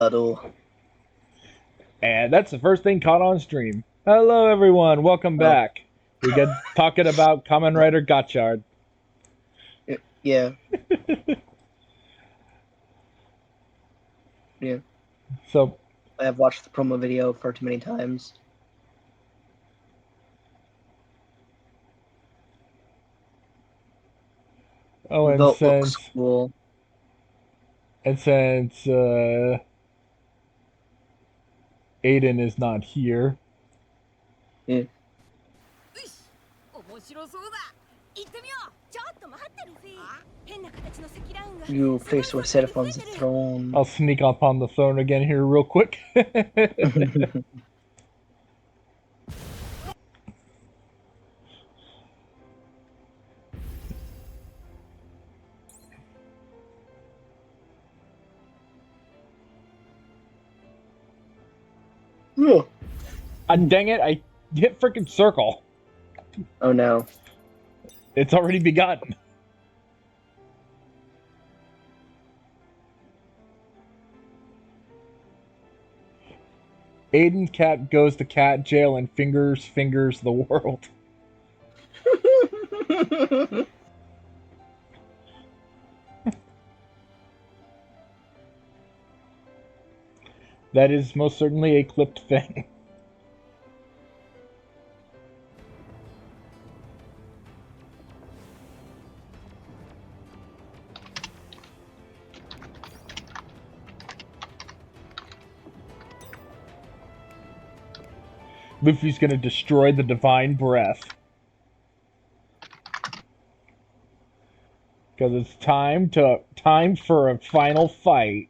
Huddle. And that's the first thing caught on stream. Hello, everyone. Welcome Oh, back. We got talking about Kamen Rider Gotchard. yeah, yeah. So, I have watched the promo video far too many times. oh, The belt looks cool. since Aiden is not here, Yeah. 面白そうだ。行ってみよう。ちょっと待ってルフィ。変な形の積乱雲が。You place where set upon the throne. I'll sneak up on the throne again here real quick. Dang it! I hit freaking circle. Oh no. It's already begun. Aiden cat goes to cat jail and fingers the world. That is most certainly a clipped thing. Luffy's gonna destroy the divine breath. Because it's time for a final fight.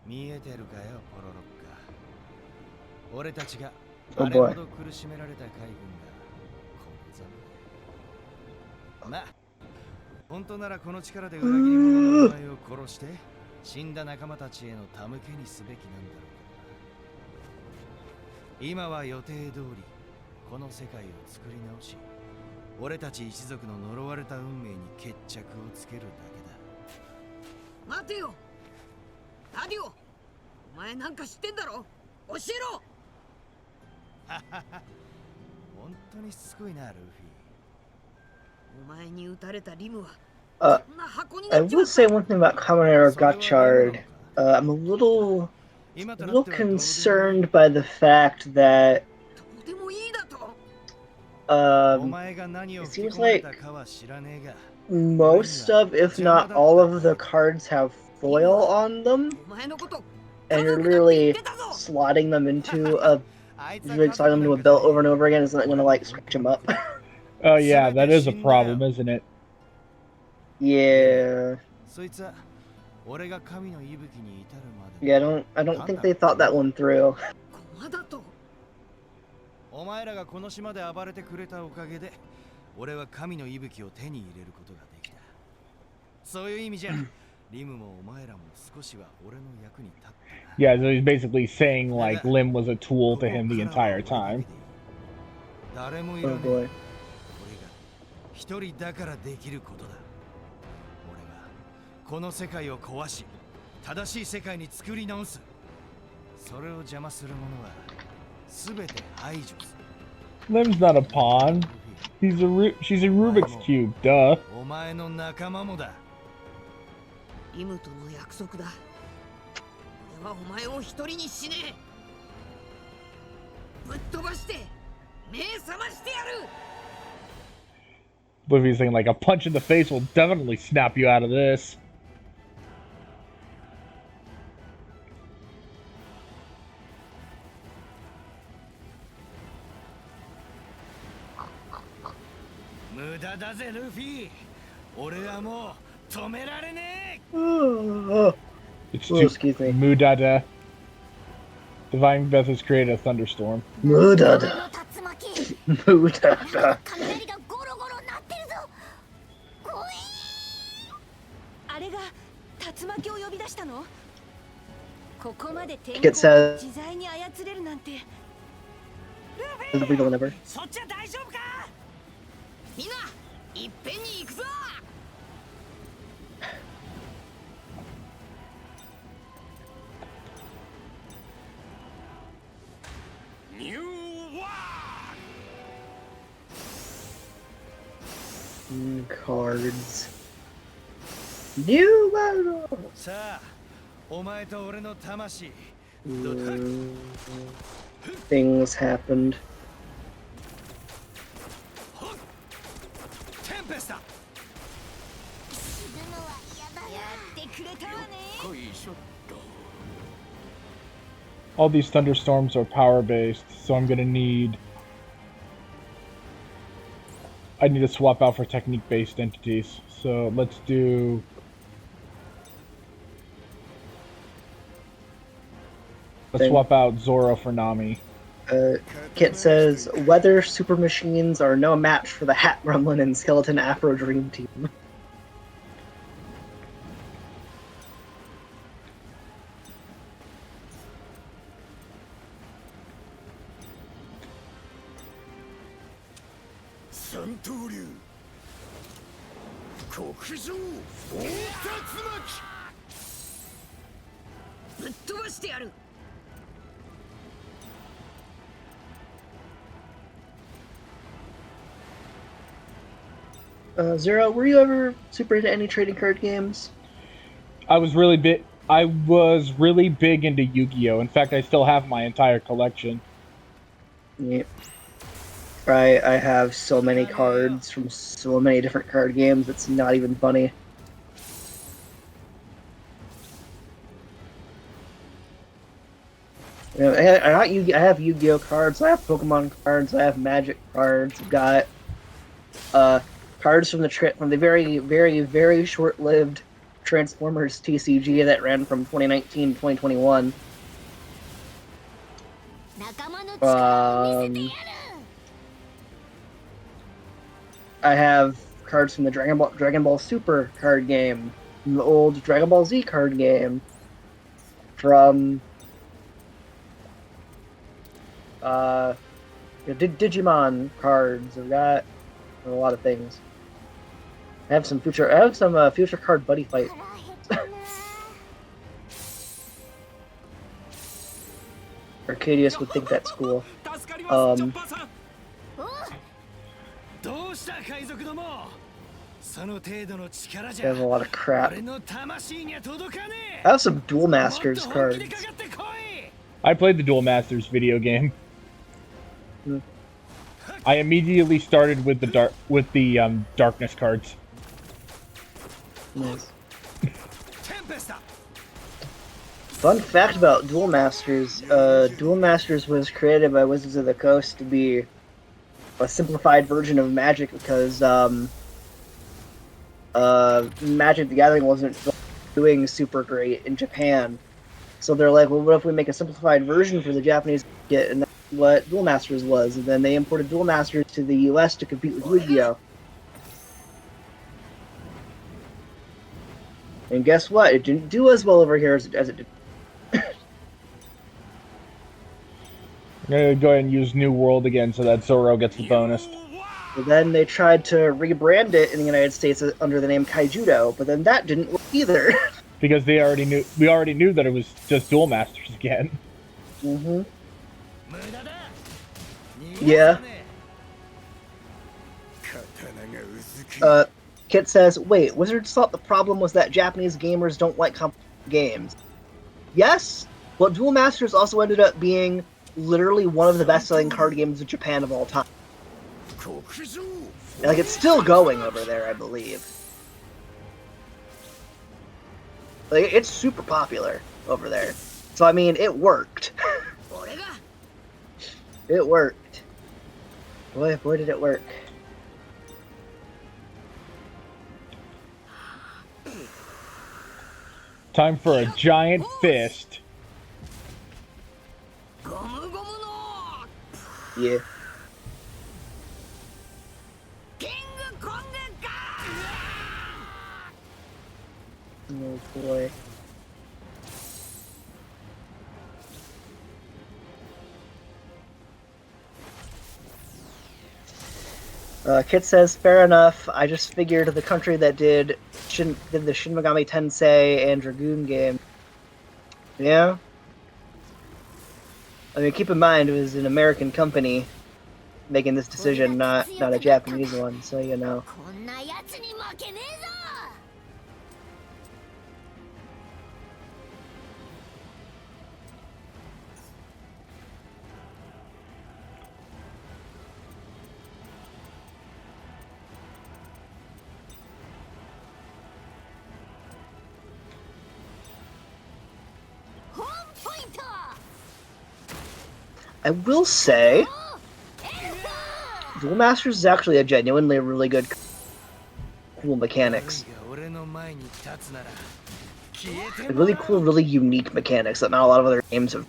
見えてるかよ、ポロロッカ。俺たちが Oh あれほ boy. ど苦しめられた海軍がこのザム。まあ、本当ならこの力で裏切り者のお前を殺して死んだ仲間たちへの手向けにすべきなんだろうけどな。今は予定通りこの世界を作り直し、俺たち一族の呪われた運命に決着をつけるだけだ。待てよ。ラディオ。お前なんか知ってんだろ。教えろ。本当にしつこいな、ルフお前に撃たれたリムは Uh, こんな箱に I なっちま will った。 say one thing about Kamen Rider Gotchard. I'm a little concerned by the fact that とてもいいだと。it seems like most of, if not all of the cards have foil on them, お前のこと and you're 家族だって言 literally ってたぞ。 slotting them into a belt over and over again isn't gonna like scratch them up. Oh yeah, that is a problem, isn't it? Yeah. そいつは俺が神の息吹に至るまで Yeah, I don't think they thought that one through. 駒だと。お前らがこの島で暴れてくれたおかげで俺は神の息吹を手に入れることができた。そういう意味じゃリムもお前らも少しは俺の役に立ったな。 Yeah, so he's basically saying like Lim was a tool to him the entire time. 誰もいら Oh ねえ。 boy. 俺が一人だからできることだ。俺がこの世界を壊し、正しい世界に作り直す。それを邪魔する者はすべて排除する。 Lim's not a pawn. She's a Rubik's Cube, duh. お前の仲間もだ。リムとの約束だ。俺はお前を一人にしねえ。ぶっ飛ばして目覚ましてやる。 Luffy's saying like a punch in the face will definitely snap you out of this. 無駄だぜルフィ。俺はもう止められねえ。 Oh, It's excuse me. Mudada. Divine Breath has created a thunderstorm. Mudada. Mudada. 雷がゴロゴロ鳴ってるぞ。怖い。あれが竜巻を呼び出したの？ここまで天候を It says 自在に操れるなんて。 the beetle never. そっちは大丈夫か。みんないっぺんに行くぞ。 I Cards. New battle! さあお前と俺の魂 Things happened. テンペスタ All these thunderstorms are power based, so I'm gonna need. I need to swap out for technique based entities. So let's do. Let's swap out Zoro for Nami. Kit says, weather super machines are no match for the Hat Gremlin and Skeleton Afro Dream Team. Zero, were you ever super into any trading card games? I was really big. I was really big into Yu-Gi-Oh. In fact, I still have my entire collection. Yep. I have so many cards from so many different card games, it's not even funny. You know, I have Yu-Gi-Oh cards, I have Pokemon cards, I have Magic cards, I've got cards from the very, very, very short-lived Transformers TCG that ran from 2019 to 2021. I have cards from the Dragon Ball Super card game, from the old Dragon Ball Z card game, from Digimon cards. I've got a lot of things. I have some future card buddy fight. Arcadius would think that's cool. I have a lot of crap. I have some Duel Masters cards. I played the Duel Masters video game. I immediately started with the darkness cards. Nice. Fun fact about Duel Masters: Duel Masters was created by Wizards of the Coast to be a simplified version of Magic because Magic the Gathering wasn't doing super great in Japan. So they're like, well, what if we make a simplified version for the Japanese market? And that's what Duel Masters was. And then they imported Duel Masters to the US to compete with Yu-Gi-Oh! And guess what? It didn't do as well over here as it did. I'm gonna go ahead and use New World again so that Zoro gets the bonus. But then they tried to rebrand it in the United States under the name Kaijudo, but then that didn't work either. Because we already knew that it was just Duel Masters again. Mm-hmm. Yeah. Kit says, wait, Wizards thought the problem was that Japanese gamers don't like complicated games. Yes, but Duel Masters also ended up being literally one of the best-selling card games in Japan of all time. Like, it's still going over there, I believe. Like, it's super popular over there. So, I mean, it worked. It worked. Boy did it work. Time for a giant fist. Yeah. Oh boy. Kit says, fair enough. I just figured the country that did the Shin Megami Tensei and Dragoon game. Yeah? I mean, keep in mind, it was an American company. making this decision, not a Japanese one. So you know. こんなやつに負けねえぞ。 I will say, Duel Masters is actually a genuinely really good, cool mechanics. Like really cool, really unique mechanics that not a lot of other games have.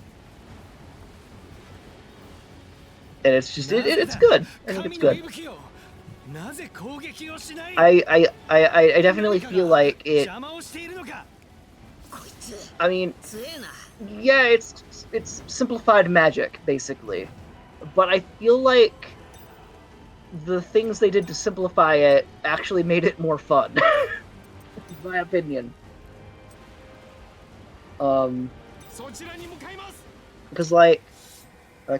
And it's just it's good. I think it's good. I definitely feel like it. I mean, yeah, it's simplified magic basically, but I feel like the things they did to simplify it actually made it more fun. In my opinion. Because like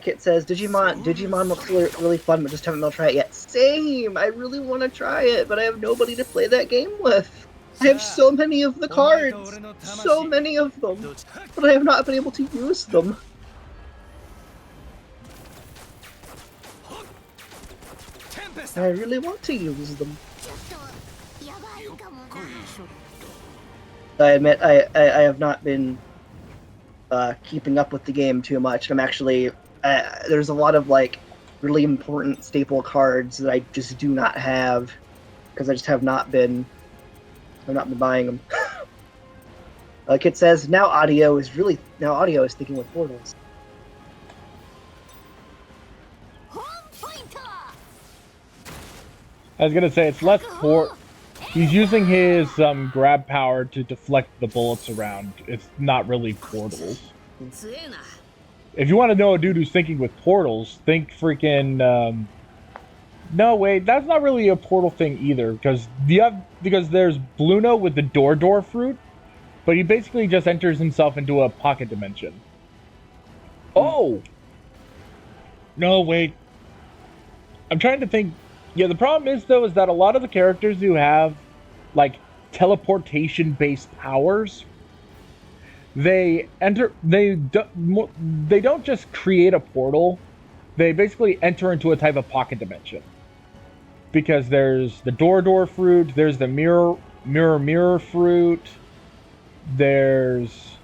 Kit says, Digimon looks really fun, but just haven't been able to try it yet. Same. I really want to try it, but I have nobody to play that game with. I have so many of the cards, so many of them, but I have not been able to use them. I really want to use them. I admit I have not been keeping up with the game too much. I'm actually there's a lot of like really important staple cards that I just do not have because I just have not been buying them. Kit says now audio is thinking with portals. I was gonna say it's less he's using his grab power to deflect the bullets around. It's not really portals. If you want to know a dude who's thinking with portals, think freaking. No, wait, that's not really a portal thing either, because there's Bluno with the door fruit, but he basically just enters himself into a pocket dimension. Oh! No, wait. I'm trying to think. Yeah, the problem is, though, is that a lot of the characters who have, like, teleportation-based powers, they don't just create a portal, they basically enter into a type of pocket dimension. Because there's the door fruit, there's the mirror fruit, there's...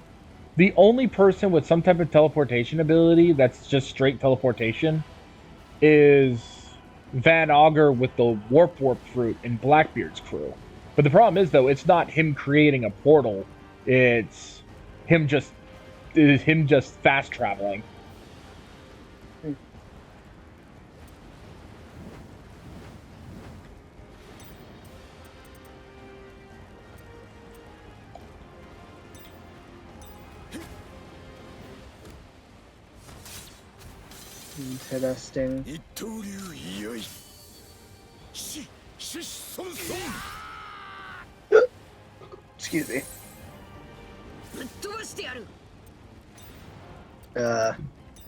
The only person with some type of teleportation ability that's just straight teleportation is Van Augur with the warp fruit in Blackbeard's crew. But the problem is, though, it's not him creating a portal, it's him just fast traveling. Interesting. Excuse me.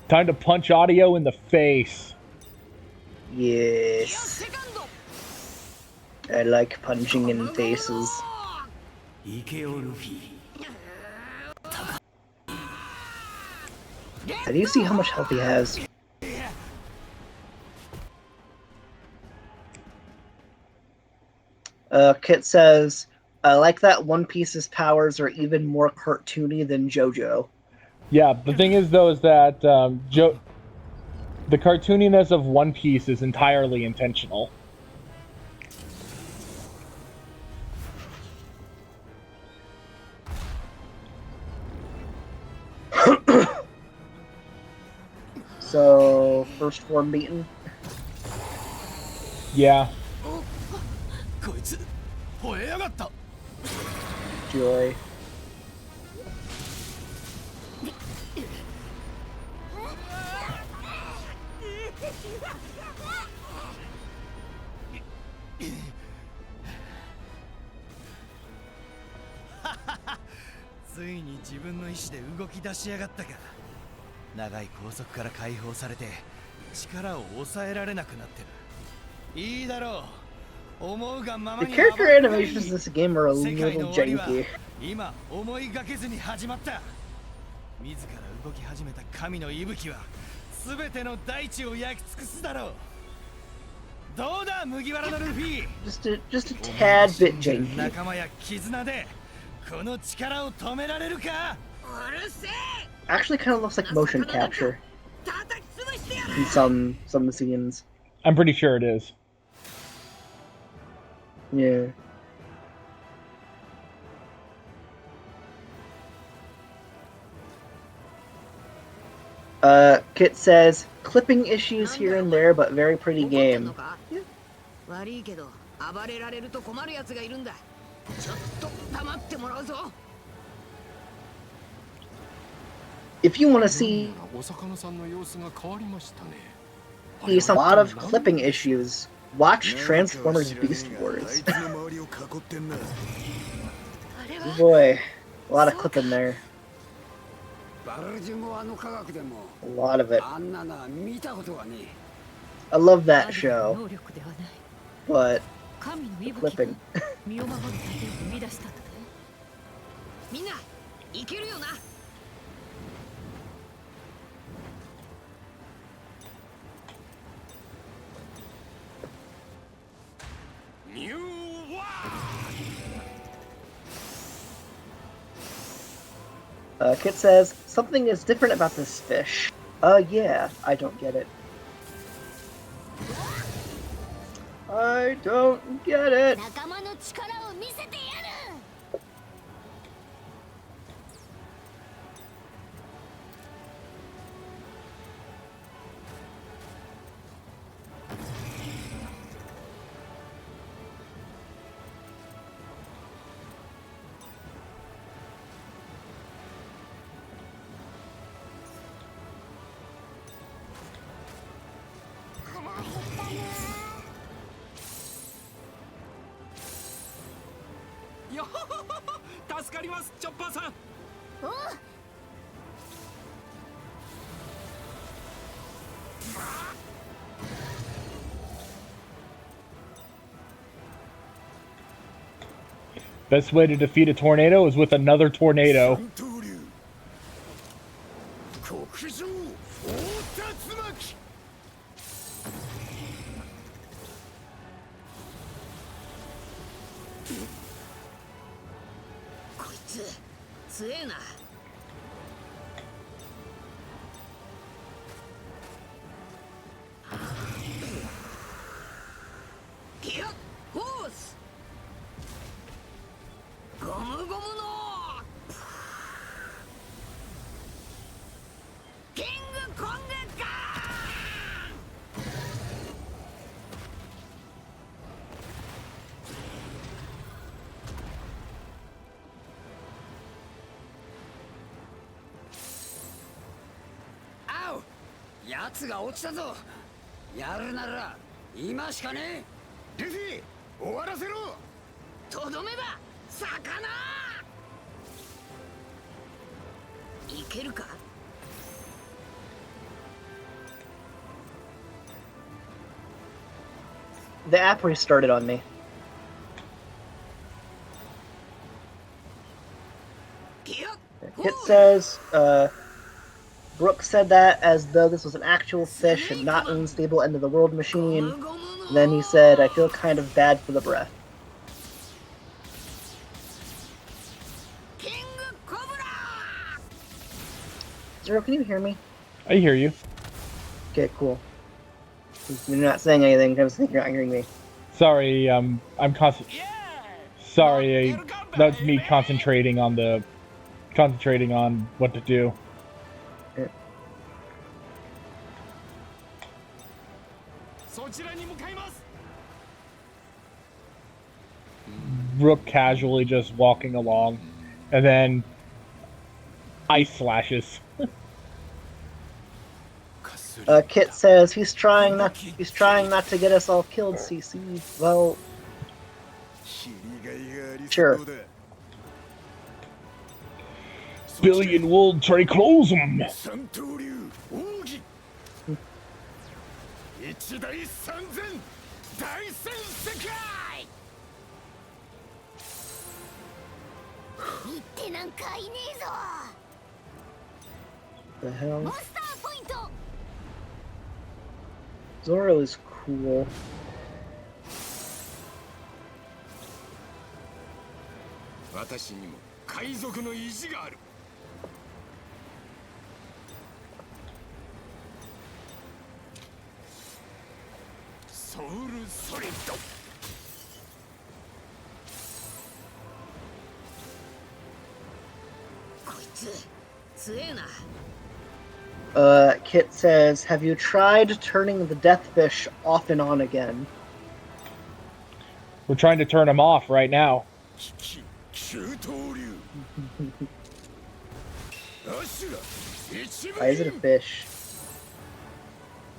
Time to punch Audio in the face. Yes. I like punching in faces. Do you see how much health he has? Kit says, I like that One Piece's powers are even more cartoony than JoJo. Yeah, the thing is, though, is that the cartooniness of One Piece is entirely intentional. So, first form beaten? Yeah. Joy.ついに自分の意志で動き出しやがったか。長い拘束から解放されて力を抑えられなくなってる。いいだろう。思うがまま The に character animations in this game are a 世界 little の終わりは janky. 今思いがけずに始まった。自ら動き始めた神の息吹は全ての大地を焼き尽くすだろう。どうだ麦わらのルフィ。 Just a tad bit janky. 仲間や絆でこの力を止められるか。 Actually, kind of looks like motion capture 叩き潰してやる。 in some scenes. I'm pretty sure it is. Yeah. Kit says, clipping issues here and there, but very pretty 怒ってん game. のか？悪いけど暴れられると困るやつがいるんだ。ちょっと黙ってもらうぞ。 If you want to see お魚さんの様子が変わりましたね。 a lot of clipping issues, watch Transformers Beast Wars. あいつの周りを囲ってんな。 Boy, a lot of clipping there. バルジュモアの科学でも A lot of it. あんなのは見たことがねえ。 I love that show, 能力ではない。 but 神の the 息吹が clipping. 身を守る盾を生み出したのだ。みんな、いけるよな。 ニューワ Kit says, something is different about this fish. Yeah, I don't get it. I don't get it. 仲間の力を見せてやる。 よほほほほ助かりますチョッパーさん。 Best way to defeat a tornado is with another tornado. 三刀流国上大竜巻。 こいつ強えな。ギアフォース。ゴムゴムのキングコングガあう、奴が落ちたぞ。やるなら今しかねえ。ルフィ終わらせろ。ンとどめだ。魚いけるか。 The app restarted on me. It says, Brooke said that as though this was an actual fish and not an unstable end of the world machine. Then he said, I feel kind of bad for the breath. Zero, can you hear me? I hear you. Okay, cool. You're not saying anything, I was thinking you're not hearing me. Sorry, I'm Sorry, that's me concentrating on what to do. Yeah. そちらに向かいます。 Rook casually just walking along, and then ice slashes. Kit says he's trying not to get us all killed, CC. Well, sure. Billion will triclosum. 三刀流奥義。一大三千大戦世界。行ってなんかいねえぞ。 The hell? モンスターポイント。 Zoro is cool. 私にも海賊の意地がある。ソウルソリッド。こいつ強えな。 Kit says, "Have you tried turning the deathfish off and on again?" We're trying to turn him off right now. 九刀流。アシュラ一 Why is it a 部 fish?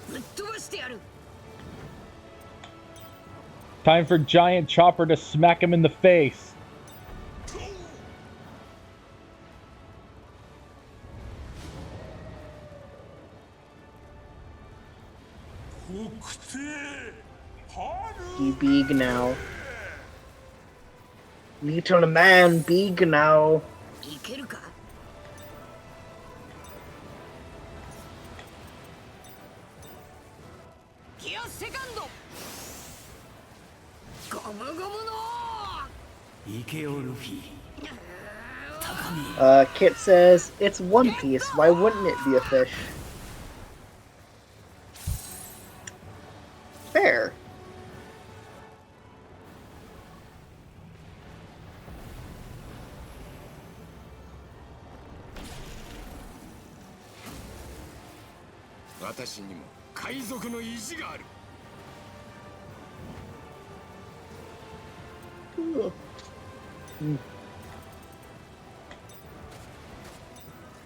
ぶっ飛ばしてやる。 Time for Giant Chopper to smack him in the face. 北帝春 Be big now. Little man, big now. いけるか。ギアセカンド。ゴムゴムの。行けよルフィ。 Kit says, "It's One Piece. Why wouldn't it be a fish?" Fair.「私にも海賊の意地がある。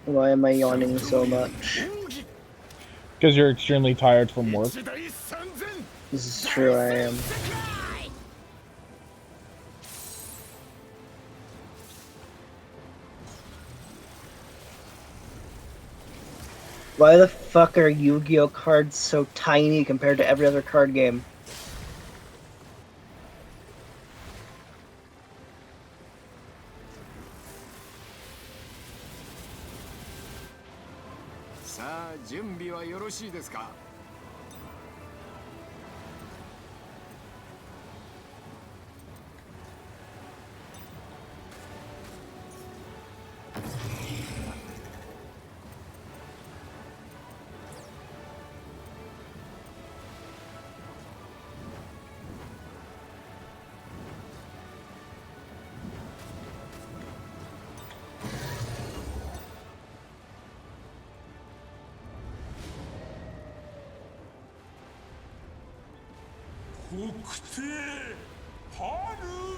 Why am I yawning so much? Because you're extremely tired from work. 一大三千 This is true, I am. 世界。 Why the fuck are Yu-Gi-Oh cards so tiny compared to every other card game? さあ準備はよろしいですか。 北帝春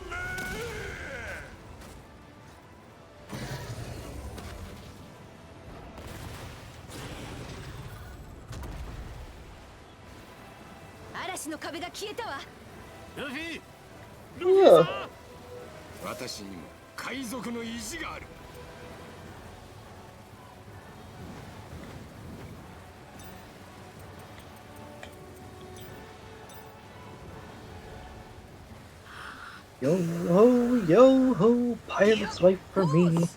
め。 嵐の壁が消えたわ。 ルフィ、 Ugh. 私にも海賊の意地がある。 Yo ho, pirate's life for me.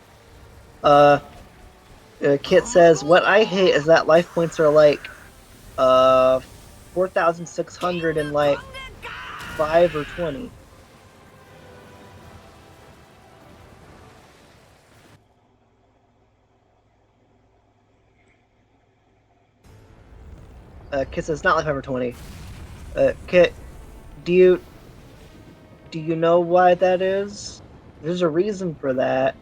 Kit says, "What I hate is that life points are like, 4,600 and like 5 or 20." Kit says, "Not like 5 or 20." Kit, do you know why that is? There's a reason for that.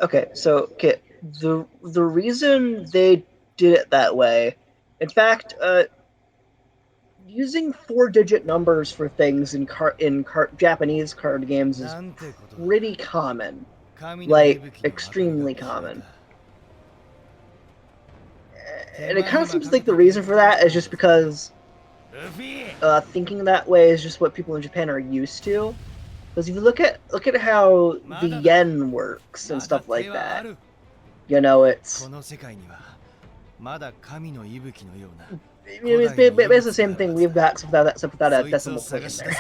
Okay, so Kit, the reason they did it that way, in fact, using 4-digit numbers for things in Japanese card games is なんてことだ。 pretty common, 神の息吹の like 明かりが extremely 消え common. た。 And it kind of seems like the reason for that is just because thinking that way is just what people in Japan are used to. Because if you look at how the yen works and stuff like that, you know, it's basically the same thing we've got, except without a decimal point in there.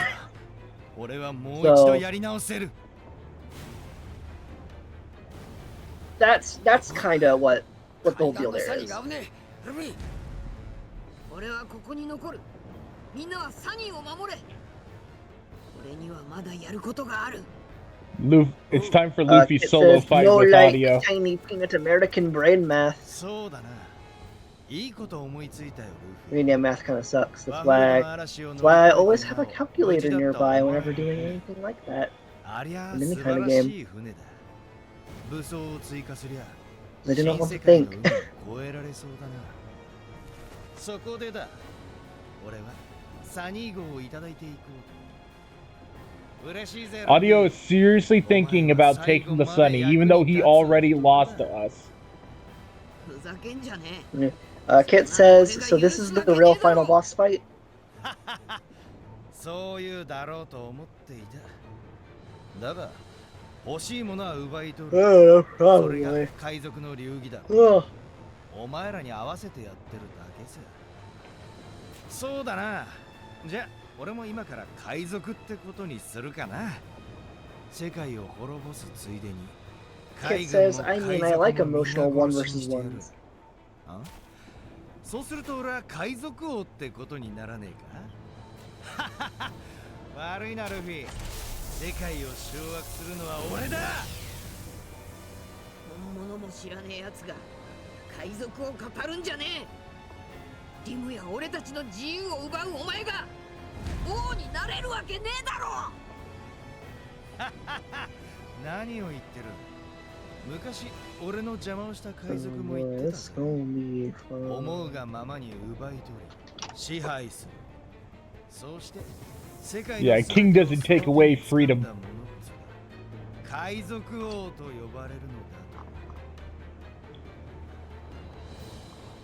So that's kind of what the whole deal there is. 俺はここに残る。みんなはサニーを守れ。俺にはまだやることがある。It's time for Luffy's It solo says, fight no with like Audio. tiny peanut American brain math. そうだな。いいこと思いついたよ、ル I mean, yeah, math kind of sucks. That's why I always have a calculator nearby whenever doing anything like that. ありゃ In any 素 kind 晴 of ら game. しい船だ。武装を追加すりゃ I do not want to 新世界の think. 海を越えられそうだな。そこでだ。俺はサニー号をいただいていこうと。嬉しいぜ。 Audio is seriously thinking about taking the Sunny, even though he already lost to us. ふざけんじゃねえ。 Kit says, so this is the real final boss fight? そういうだろうと思っていた。だが欲しいものは奪い取る。 Oh, それが probably. 海賊の流儀だ。 Oh. お前らに合わせてやってるだけさ。そうだな。じゃあ俺も今から海賊ってことにするかな。世界を滅ぼすついでに。 Kit says, I mean, I like emotional one versus ones. あ？そうすると俺は海賊王ってことにならねえか？悪いなルフィ。世界を掌握するのは俺だ。本物も知らねえやつが海賊を語るんじゃねえ。リムや俺たちの自由を奪うお前が王になれるわけねえだろ。何を言ってる。昔俺の邪魔をした海賊も言ってた It's ぜ。 gonna be fun. 思うがままに奪い取り支配する。そうして世界 Yeah, King doesn't take away freedom. 海賊王と呼ばれるのだ。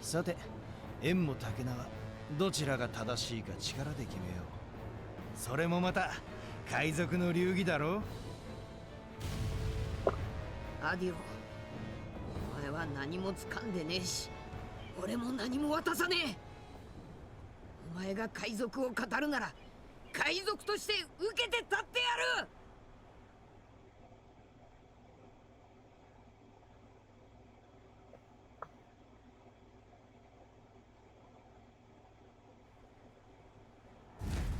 さて、縁も竹縄、どちらが正しいか力で決めよう。それもまた海賊の流儀だろう。アディオ、お前は何も掴んでねえし、俺も何も渡さねえ。お前が海賊を語るなら海賊として受けて立ってやる。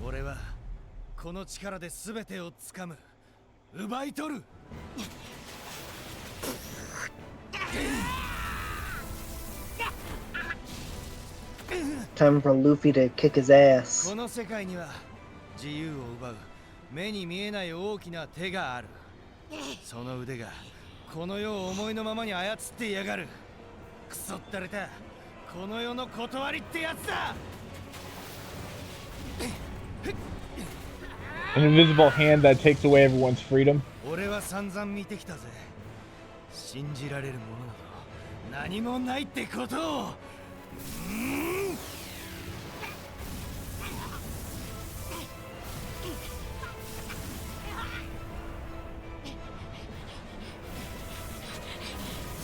俺はこの力で全てを掴む。奪い取る。 Time for Luffy to kick his ass. この世界には自由を奪う目に見えない大きな手がある。その腕がこの世を思いのままに操ってやがる。くそったれたこの世の断りってやつだ。 An invisible hand that takes away everyone's freedom. 俺は散々見てきたぜ。信じられるものなど何もないってことを。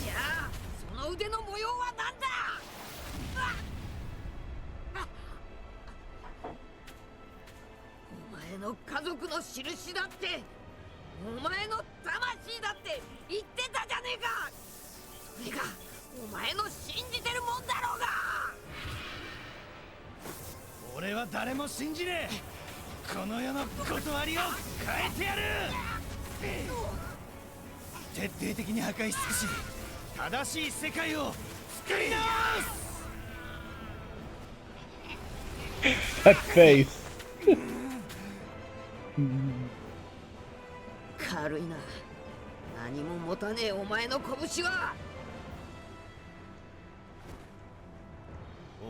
じゃあその腕の模様は何だ。お前の家族の印だって、お前の魂だって言ってたじゃねえか。それがお前の信じてるもんだろうが。俺は誰も信じねえ。この世の断りを変えてやる。徹底的に破壊し尽くし正しい世界を作り直す。 That face. 軽いな。何も持たねえお前の拳は。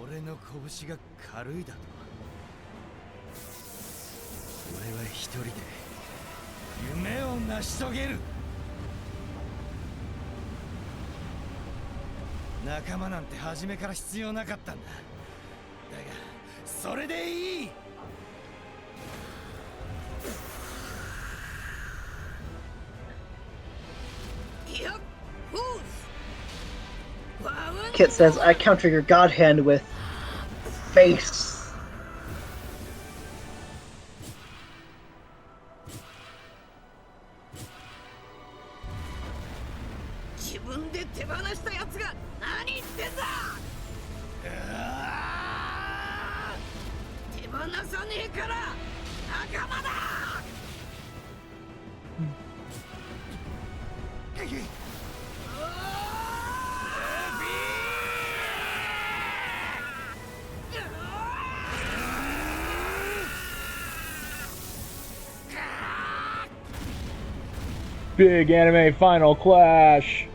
俺の拳が軽いだと。俺は一人で夢を成し遂げる。仲間なんて初めから必要なかったんだ。だがそれでいい。Kit says, I counter your god hand with face. 自分で手放したやつが何言ってんだ。手放さねえから仲間だ。Big anime final clash.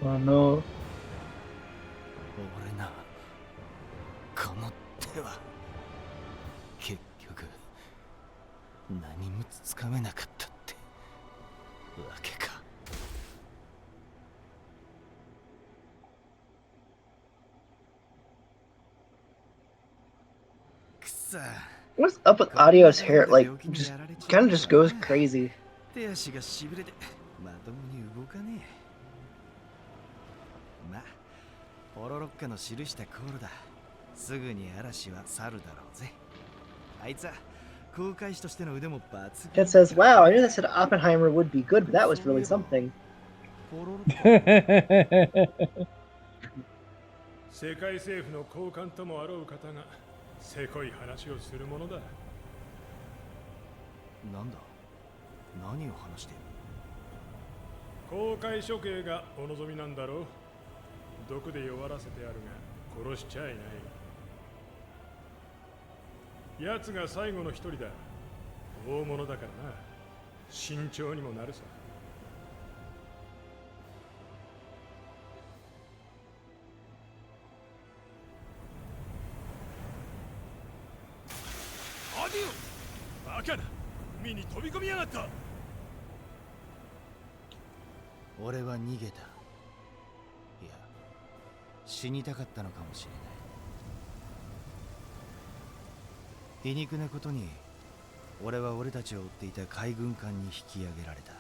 Oh no. 俺な、この手は結局何もつかめなかったってわけか。くさ。 What's up with Audio's hair? Like, just kind of just goes crazy. 手足がしびれてまともに動かねえ。まあ、ポロロッカの記したコールだ。すぐに嵐は去るだろうぜ。あいつは航海士としての腕も抜群。 Kit says, wow, I knew they said Oppenheimer would be good, but that was really something. 世界政府の高官ともあろう方がせこい話をするものだ。なんだ、何を話している。公開処刑がお望みなんだろう。毒で弱らせてあるが殺しちゃいない。奴が最後の一人だ。大物だからな。慎重にもなるさ。アディオ、バカだ。海に飛び込みやがった。俺は逃げた。いや、死にたかったのかもしれない。皮肉なことに俺は俺たちを追っていた海軍艦に引き上げられた。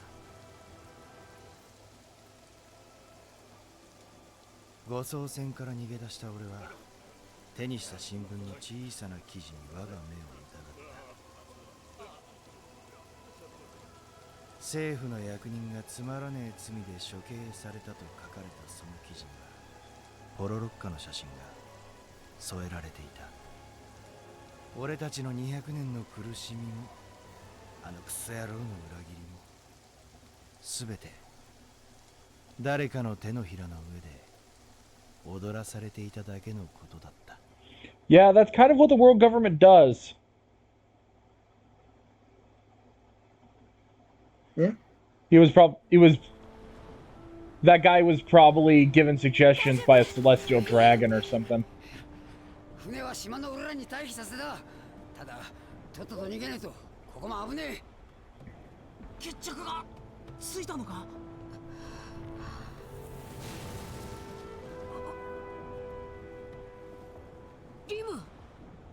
護送船から逃げ出した俺は手にした新聞の小さな記事に我が目を疑った。政府の役人がつまらねえ罪で処刑されたと書かれたその記事にはポロロッカの写真が添えられていた。俺たちの200年の苦しみもあのクソ野郎の裏切りもすべて誰かの手のひらの上で踊らされていただけのことだった。 Yeah, that's kind of what the world government does. Yeah. That guy was probably given suggestions by a celestial dragon or something. 船は島の裏に退避させた。ただとっとと逃げねえとここも危ねえ。決着がついたのか。リム、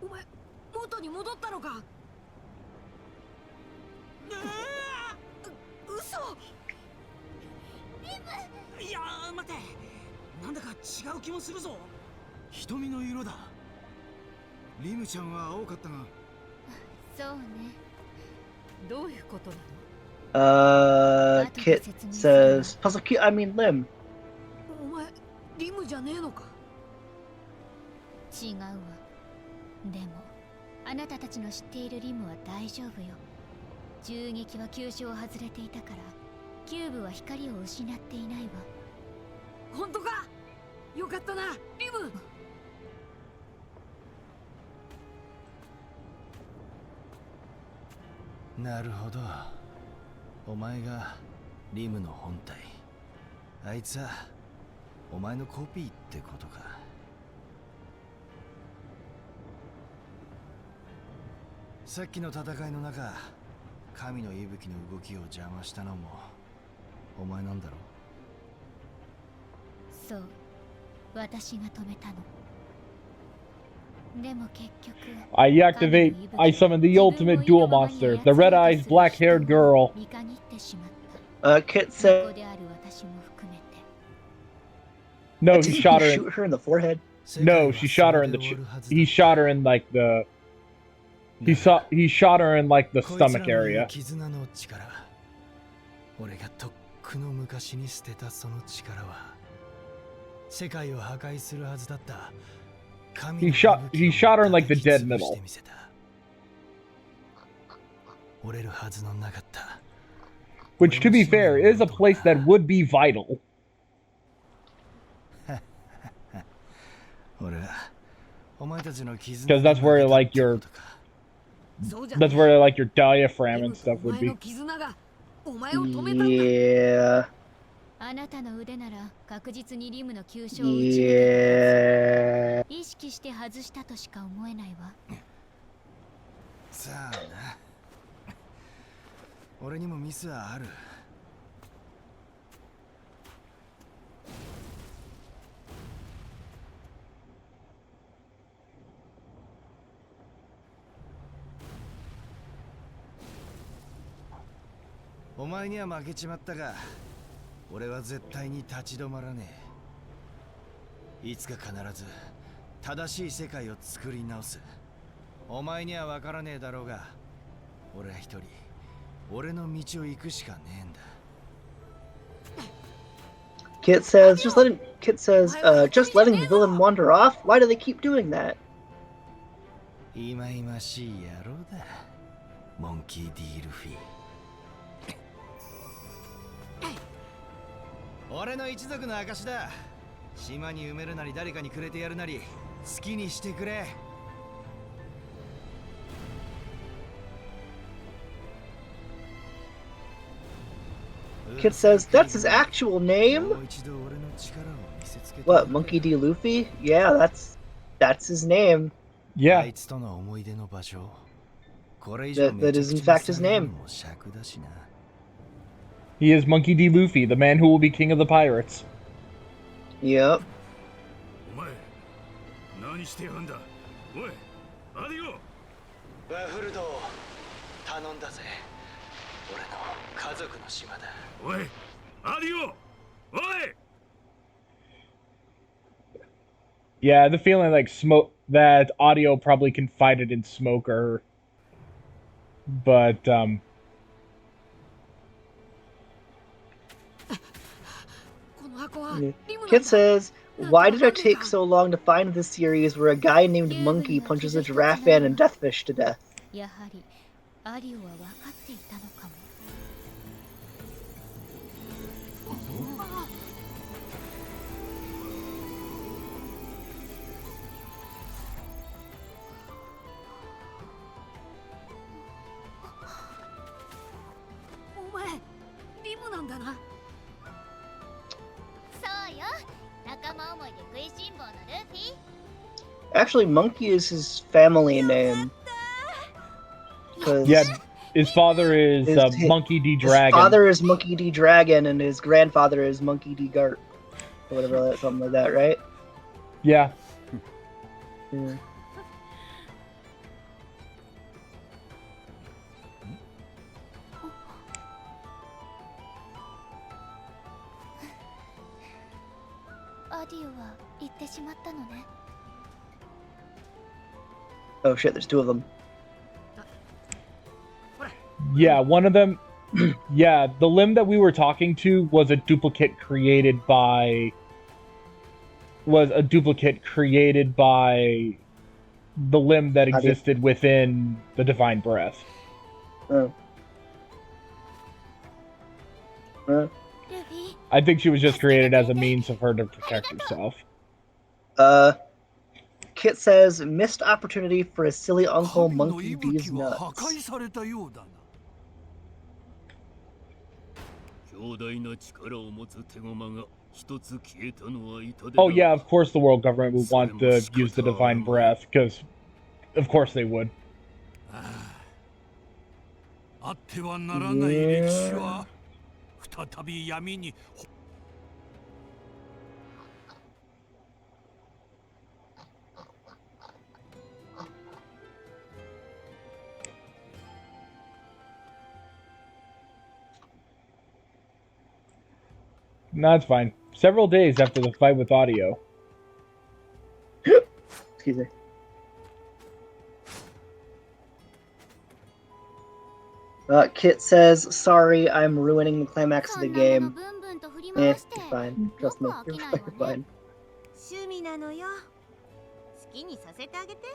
お前元に戻ったのか。嘘。いやー、待て、なんだか違う気もするぞ。瞳の色だ。リムちゃんは青かったが。そうね。どういうことなの。Kit says, prosecute, I mean Lim. お前リムじゃねえのか。違うわ。でもあなたたちの知っているリムは大丈夫よ。銃撃は急所を外れていたからキューブは光を失っていないわ。本当か。よかったなリム。なるほど、お前がリムの本体。あいつはお前のコピーってことか。さっきの戦いの中、神の息吹の動きを邪魔したのもお前なんだろ？そう、私が止めたの。でも結局 I activate, I summon the ultimate duel monster, the red eyes, black haired girl. 見限ってしまった。 Kit こ says, こである私も含めて。 No, did he he shot her. shoot her in the forehead? No, she shot her in the. He shot her in like the. He shot her in like the stomach area. 俺がとっくの昔に捨てたその力は世界を破壊するはずだった。He shot her in like the dead middle. 折れるはずのなかった。 Which, to be fair, is a place that would be vital. 俺はお前たちの絆 Because that's where like your. そうじゃ That's where like your diaphragm and stuff お would 前 be. の絆がお前を止めたんだ。 Yeah. あなたの腕なら確実にリムの急所を打ち抜けたはず。 Yeah. 意識して外したとしか思えないわ。さあな。俺にもミスはある。お前には負けちまったが、俺は絶対に立ち止まらねえ。いつか必ず正しい世界を作り直す。お前には分からねえだろうが、俺は一人俺の道を行くしかねえんだ。 Kit says, just letting the villain wander off? Why do they keep doing that? いまいましい野郎だ、モンキー・ディ・ルフィ。俺の一族の証だ。島に埋めるなり誰かにくれてやるなり好きにしてくれ。 Kit says, that's his actual name? What, Monkey D. Luffy? Yeah, that's his name. Yeah. That is in fact his name. He is Monkey D. Luffy, the man who will be king of the pirates. Yep. お前何してやんだ。おいアディオ。バフルド頼んだぜ。俺の家族の島だ。おいアディオ。おい。 Yeah, I have the feeling like that audio probably confided in Smoker, but Kit says, why did it take so long to find this series where a guy named Monkey punches a giraffe fan and Deathfish to death? やはりアリオは分かっていたのかも。 お前リムなんだな。そうよ、仲間思いで食いしん坊のルフィ。 Actually, Monkey is his family name. yeah, his father is Monkey D. Dragon. His father is Monkey D. Dragon, and his grandfather is Monkey D. Gart. Or whatever, something like that, right? Yeah. Yeah. アディオは行ってしまったのね。 Oh shit, there's two of them. Yeah, one of them. Yeah, the limb that we were talking to was a duplicate created by. Was a duplicate created by the limb that existed within the Divine Breath. Oh. I think she was just created as a means of her to protect herself. Kit says, missed opportunity for a silly uncle Monkey D's nuts. Oh yeah, of course the world government would want to use the Divine Breath, because of course they would. あってはならない歴史は再び闇に。 No, it's fine. Several days after the fight with Audio. Excuse me. Kit says, sorry, I'm ruining the climax of the game. Eh, you're fine. Trust me, you're fine.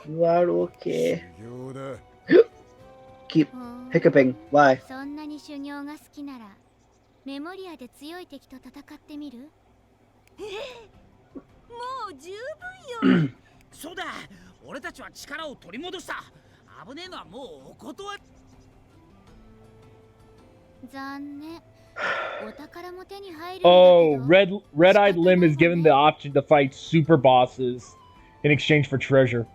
You are okay. Keep hiccuping. Why? そんなに修行が好きならメモリアで強い敵と戦ってみる？もう十分よ。そうだ、俺たちは力を取り戻した。危ねえのはもうお断り。残念。お宝も手に入る。Oh, Red-Eyed Lim is given the option to fight super bosses in exchange for treasure.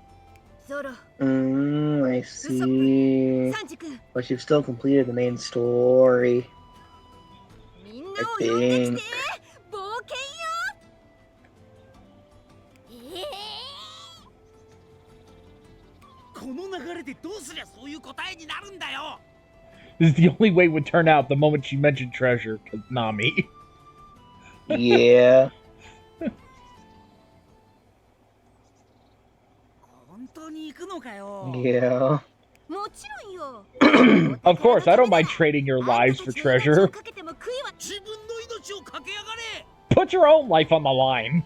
I see. But you've still completed the main story. I think. この流れでどうすりゃそういう答えになるんだよ。 This is the only way it would turn out the moment she mentioned treasure, Nami. Yeah. 本当に行くのかよ。 Yeah. もちろんよ。 Of course, I don't mind trading your lives for treasure. 自分の命をかけやがれ。 Put your own life on the line.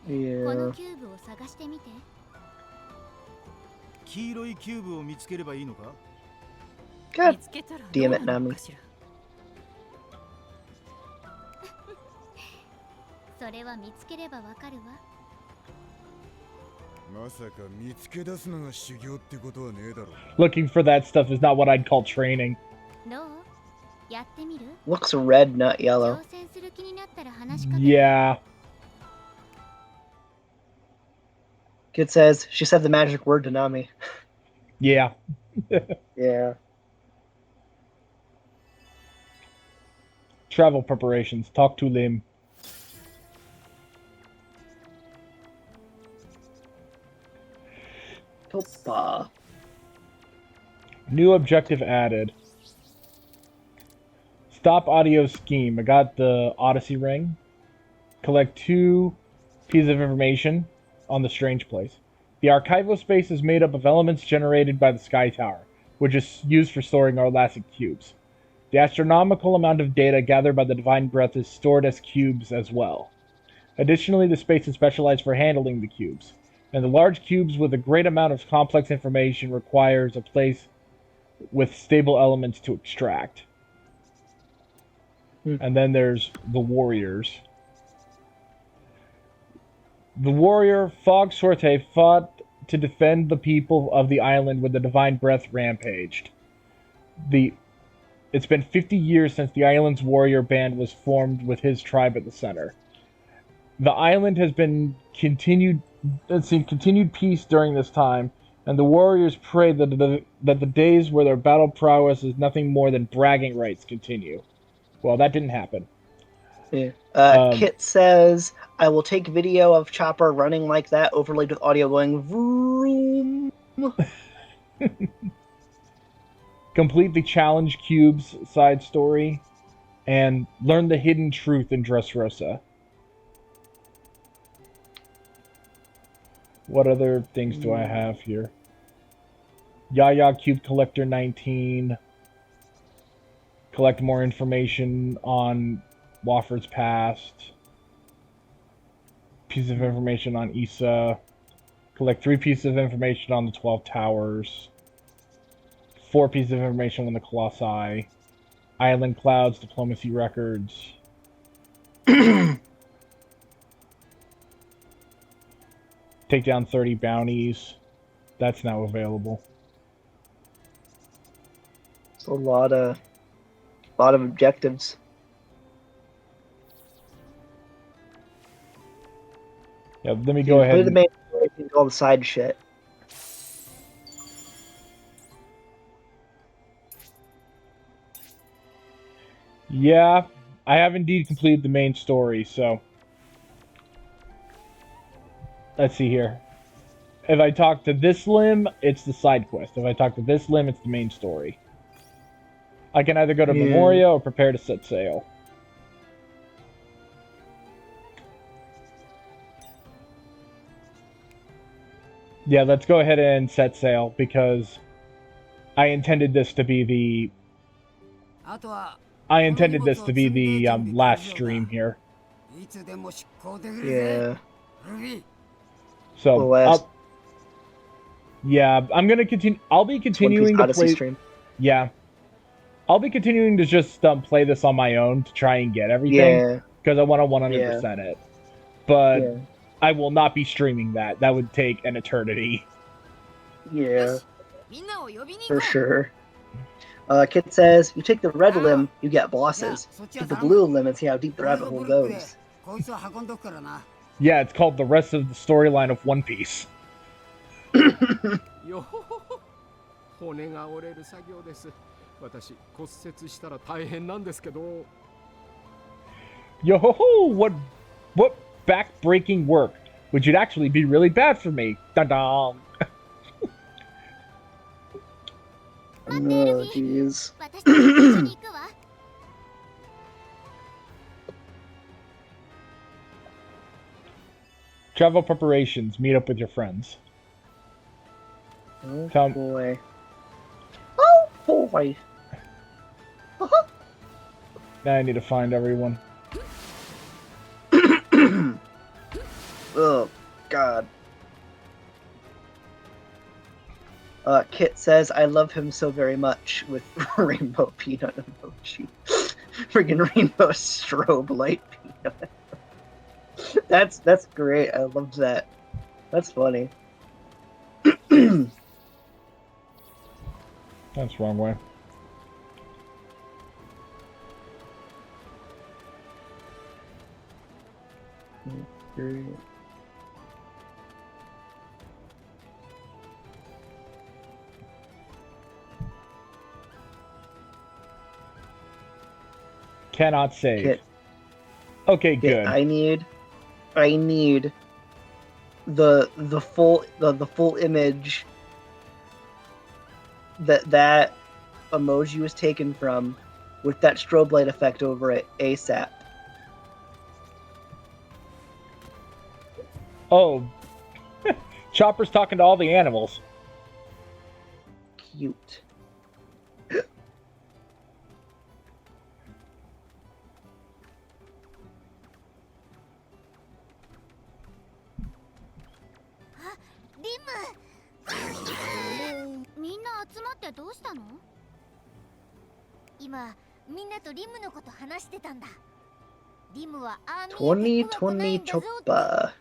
Yeah. このキューブを探してみて。黄色いキューブを見つければいいのか? God damn it, Nami. それは見つければわかるわ。まさか見つけ出すのが修行ってことはねえだろ。 Looking for that stuff is not what I'd call training. どう？やってみる？ Looks red, not yellow. 挑戦する気になったら話しかけて。 Yeah. Kid says she said the magic word to Nami. Yeah. Yeah. Travel preparations. Talk to Lim. Topa. New objective added. Stop audio scheme. I got the Odyssey ring. Collect 2 pieces of information on the strange place. The archival space is made up of elements generated by the Sky Tower, which is used for storing our Lassic cubes. The astronomical amount of data gathered by the Divine Breath is stored as cubes as well. Additionally, the space is specialized for handling the cubes, and the large cubes with a great amount of complex information requires a place with stable elements to extract. And then there's the warriors. The warrior Fog Sorte fought to defend the people of the island when the Divine Breath rampaged. It's been 50 years since the island's warrior band was formed with his tribe at the center. The island has seen continued peace during this time, and the warriors pray that the days where their battle prowess is nothing more than bragging rights continue. Well, that didn't happen. Yeah. Kit says, I will take video of Chopper running like that, overlaid with audio going vroom. Complete the Challenge Cubes side story, and learn the hidden truth in Dressrosa. What other things do I have here? Yaya Cube Collector 19. Collect more information on Wofford's past. Piece of information on Issa. Collect 3 pieces of information on the 12 Towers. 4 pieces of information on the Colossi. Island Clouds, Diplomacy Records. Take down 30 bounties. That's now available. It's a lot of objectives. Yeah, let me go ahead. The main do all the side shit. Yeah, I have indeed completed the main story, so... Let's see here. If I talk to this limb, it's the side quest. If I talk to this limb, it's the main story. I can either go to Memoria or prepare to set sail. Yeah, let's go ahead and set sail, because I intended this to be the... last stream here. Yeah. So, yeah, I'm gonna continue. I'll be continuing to play. Stream. Yeah, I'll be continuing to just play this on my own to try and get everything because I want to 100% it. But I will not be streaming that. That would take an eternity. Yeah, for sure. Kit says, you take the red limb, you get bosses. Take the blue limb and see how deep the rabbit hole goes. Yeah, it's called the rest of the storyline of One Piece. Yo, what back-breaking work, which would actually be really bad for me. Dun-dun. Oh, jeez. Travel preparations. Meet up with your friends. Oh, boy. Oh, boy. Now I need to find everyone. Oh, God. Kit says, I love him so very much with rainbow peanut emoji. Friggin' rainbow strobe light peanut. That's great. I loved that. That's funny. That's wrong way. Cannot save. Kit. Okay, Kit, good. I need the full image that emoji was taken from with that strobe light effect over it ASAP. Oh, Chopper's talking to all the animals. Cute. Twenty choppa.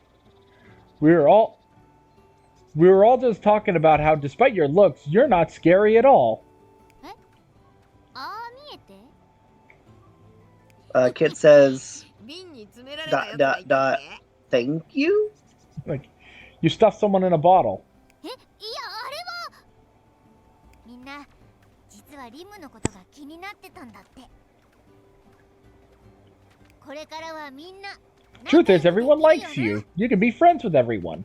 We were all just talking about how, despite your looks, you're not scary at all. Kit says, ... Thank you? Like, you stuffed someone in a bottle. Truth is, everyone likes you. You can be friends with everyone.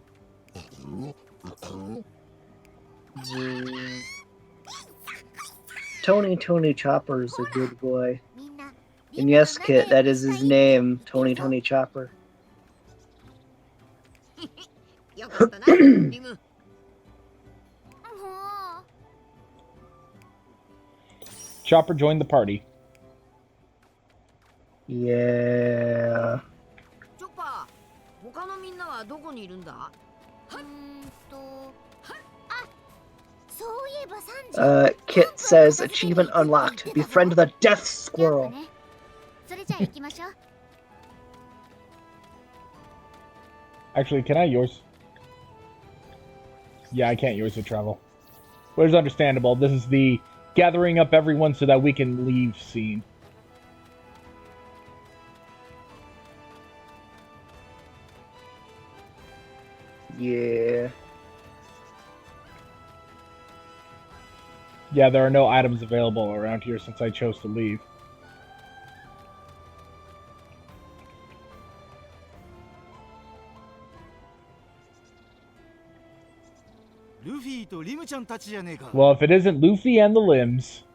Tony Chopper's a good boy. And yes, Kit, that is his name, Tony Chopper. Chopper joined the party. Yeah. Kit says, achievement unlocked. Befriend the death squirrel. Actually, can I yours? Yeah, I can't use the travel. But it's understandable. This is the gathering up everyone so that we can leave scene. Yeah. Yeah, there are no items available around here since I chose to leave. ルフィとリムちゃんたちじゃねえか。 Well, if it isn't Luffy and the limbs.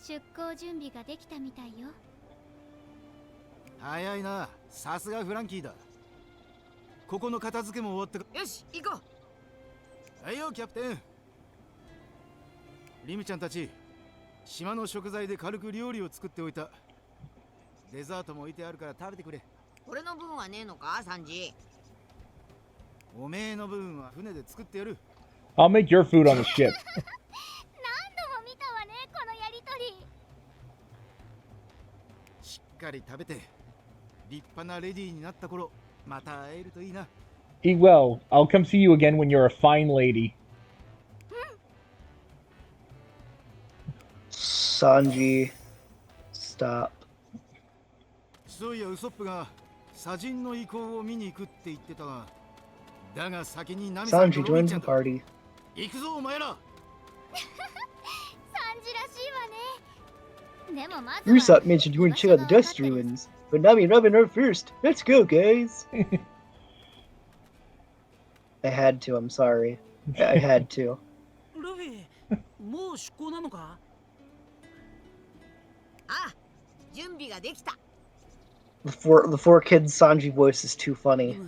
出航準備ができたみたいよ。早いな。さすがフランキーだ。ここの片付けも終わったか。よし、行こう。はいよ、キャプテン。リムちゃんたち、島の食材で軽く料理を作っておいた。デザートも置いてあるから食べてくれ。俺の分はねえのか、サンジ。おめえの分は船で作ってやる。 I'll make your food on the ship. 何度も見たわね、このやりとり。しっかり食べて、立派なレディーになった頃、また会えるといいな。 Eat well. I'll come see you again when you're a fine lady. Sanji, stop. そういやウソップが砂人の意向を見に行くって言ってたが、だが先にナミさんと Sanji ロビン joins ちゃ the んだ。 party. 行くぞお前ら。サンジらしいわね。でもまずは Usopp mentioned you want to check out the dust ruins, but Nami and Robin are first. Let's go, guys. I had to. I'm sorry. I had to. ルフィ、もう出航なのか？ああ、準備ができた。The four kids Sanji voice is too funny.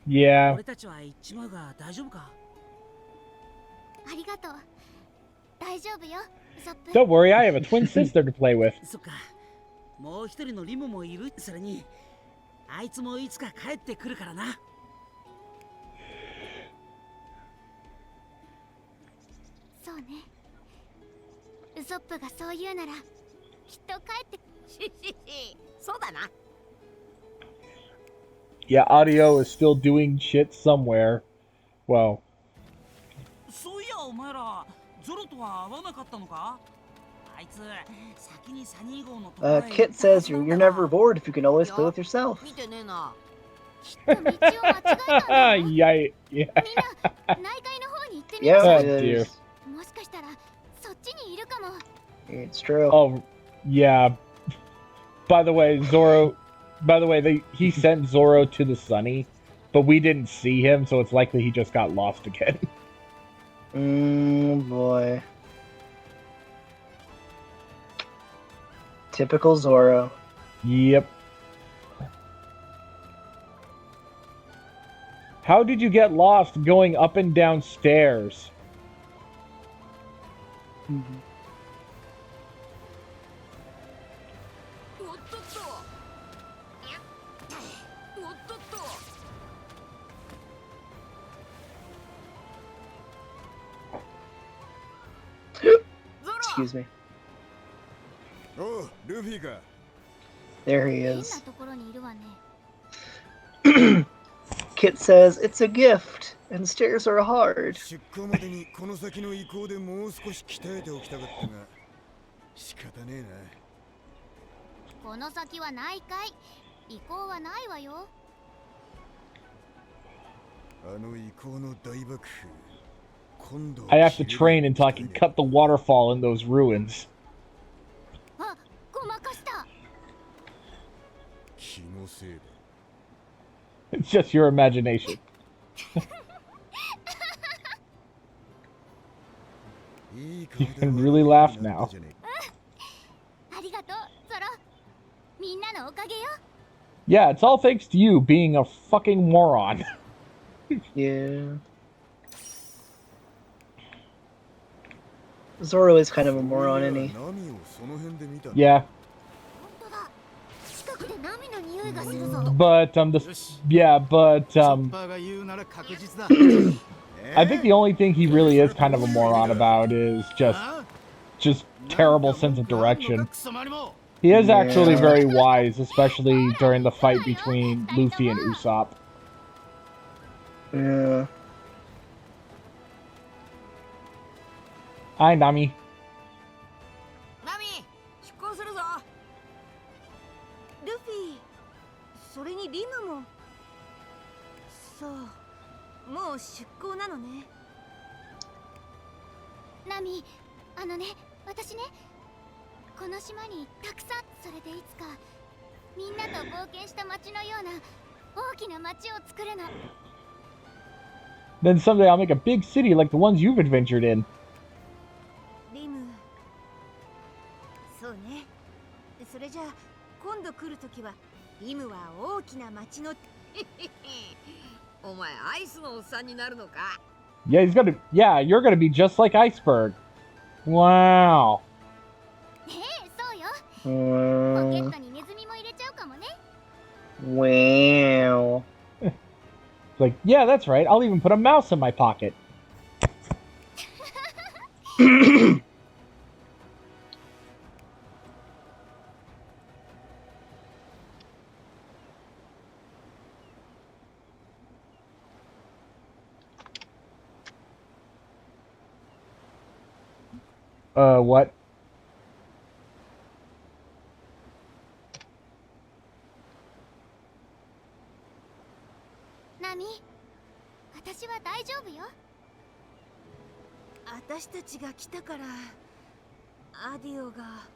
Yeah. 俺たちは行っちまうが大丈夫か？ありがとう。大丈夫よ、ウソップ。 Don't worry, I have a twin sister to play with. そっか。もう一人のリムもいる。それに、あいつもいつか帰ってくるからな。そうね。ウソップがそう言うなら、きっと帰って。そうだな。 Yeah, Audio is still doing shit somewhere. Well, そういやお前ら、ゾロとは会わなかったのか？あいつ、先にサニー号のところへ行った Kit は says ずな you're んだ you're が never bored if you can always play with yourself. 見てねえな。きっと道を間違えたんだよ。 yeah. みんな、内海の方に行ってみま Yeah, しょ Oh, it dear. is. う。もしかしたら、そっちにいるかも。 It's true. Oh, yeah. By the way, he sent Zoro to the Sunny, but we didn't see him, so it's likely he just got lost again. Boy. Typical Zoro. Yep. How did you get lost going up and down stairs? おっとっと。やっおっとっと。 Excuse me. おう、ルフィか。 There he 変な is. ところにいるわね。 Kit says it's a gift, and stairs are hard. 出航までにこの先の移行でもう少し鍛えておきたかったが、仕方ねえな。この先はないかい。移行はないわよ。あの移行の大爆風。今度 I have to train until I can cut the waterfall in those ruins. あ、ごまかした。気のせいだ。 It's just your imagination. いい You can really laugh now. ありがとう、ゾロ。みんなのおかげよ。 Yeah, it's all thanks to you being a fucking moron. Yeah. Zoro is kind of a moron, isn't he? ナミをその辺で見た。 Yeah, 本当だ。近くでナミの匂いがするぞ。 but but ショッパーが言うなら確実だ。 I think the only thing he really is kind of a moron about is just terrible sense of direction. He is actually very wise, especially during the fight between Luffy and Usopp. Yeah. Hi, Nami. ナミ、出航するぞ。ルフィ、それにリムも。さあ、もう出港なのね。ナミ、私ね、この島にたくさん、それでいつかみんなと冒険した街のような大きな街を作るの。 Then someday I'll make a big city like the ones you've adventured in. リム、そうね。それじゃあ今度来るときはリムは大きな街のお前アイスのおっさんになるのか。 Yeah, you're gonna be just like Iceberg. Wow. ねえ、そうよ。ポケ Wow. ットにネズミも入れちゃうかもね。 It's like, yeah, that's right. I'll even put a mouse in my pocket. What? ナミ、私は大丈夫よ。私たちが来たからアディオが。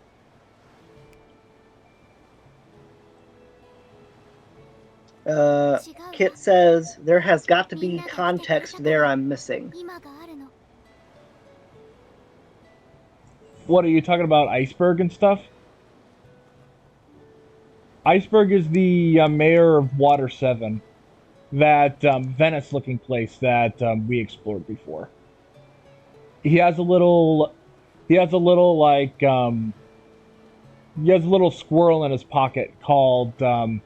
Kit says there has got to be context there I'm missing. 今があるの。 What are you talking about? Iceberg and stuff? Iceberg is the mayor of Water 7. That Venice-looking place that we explored before. He has a little squirrel in his pocket called the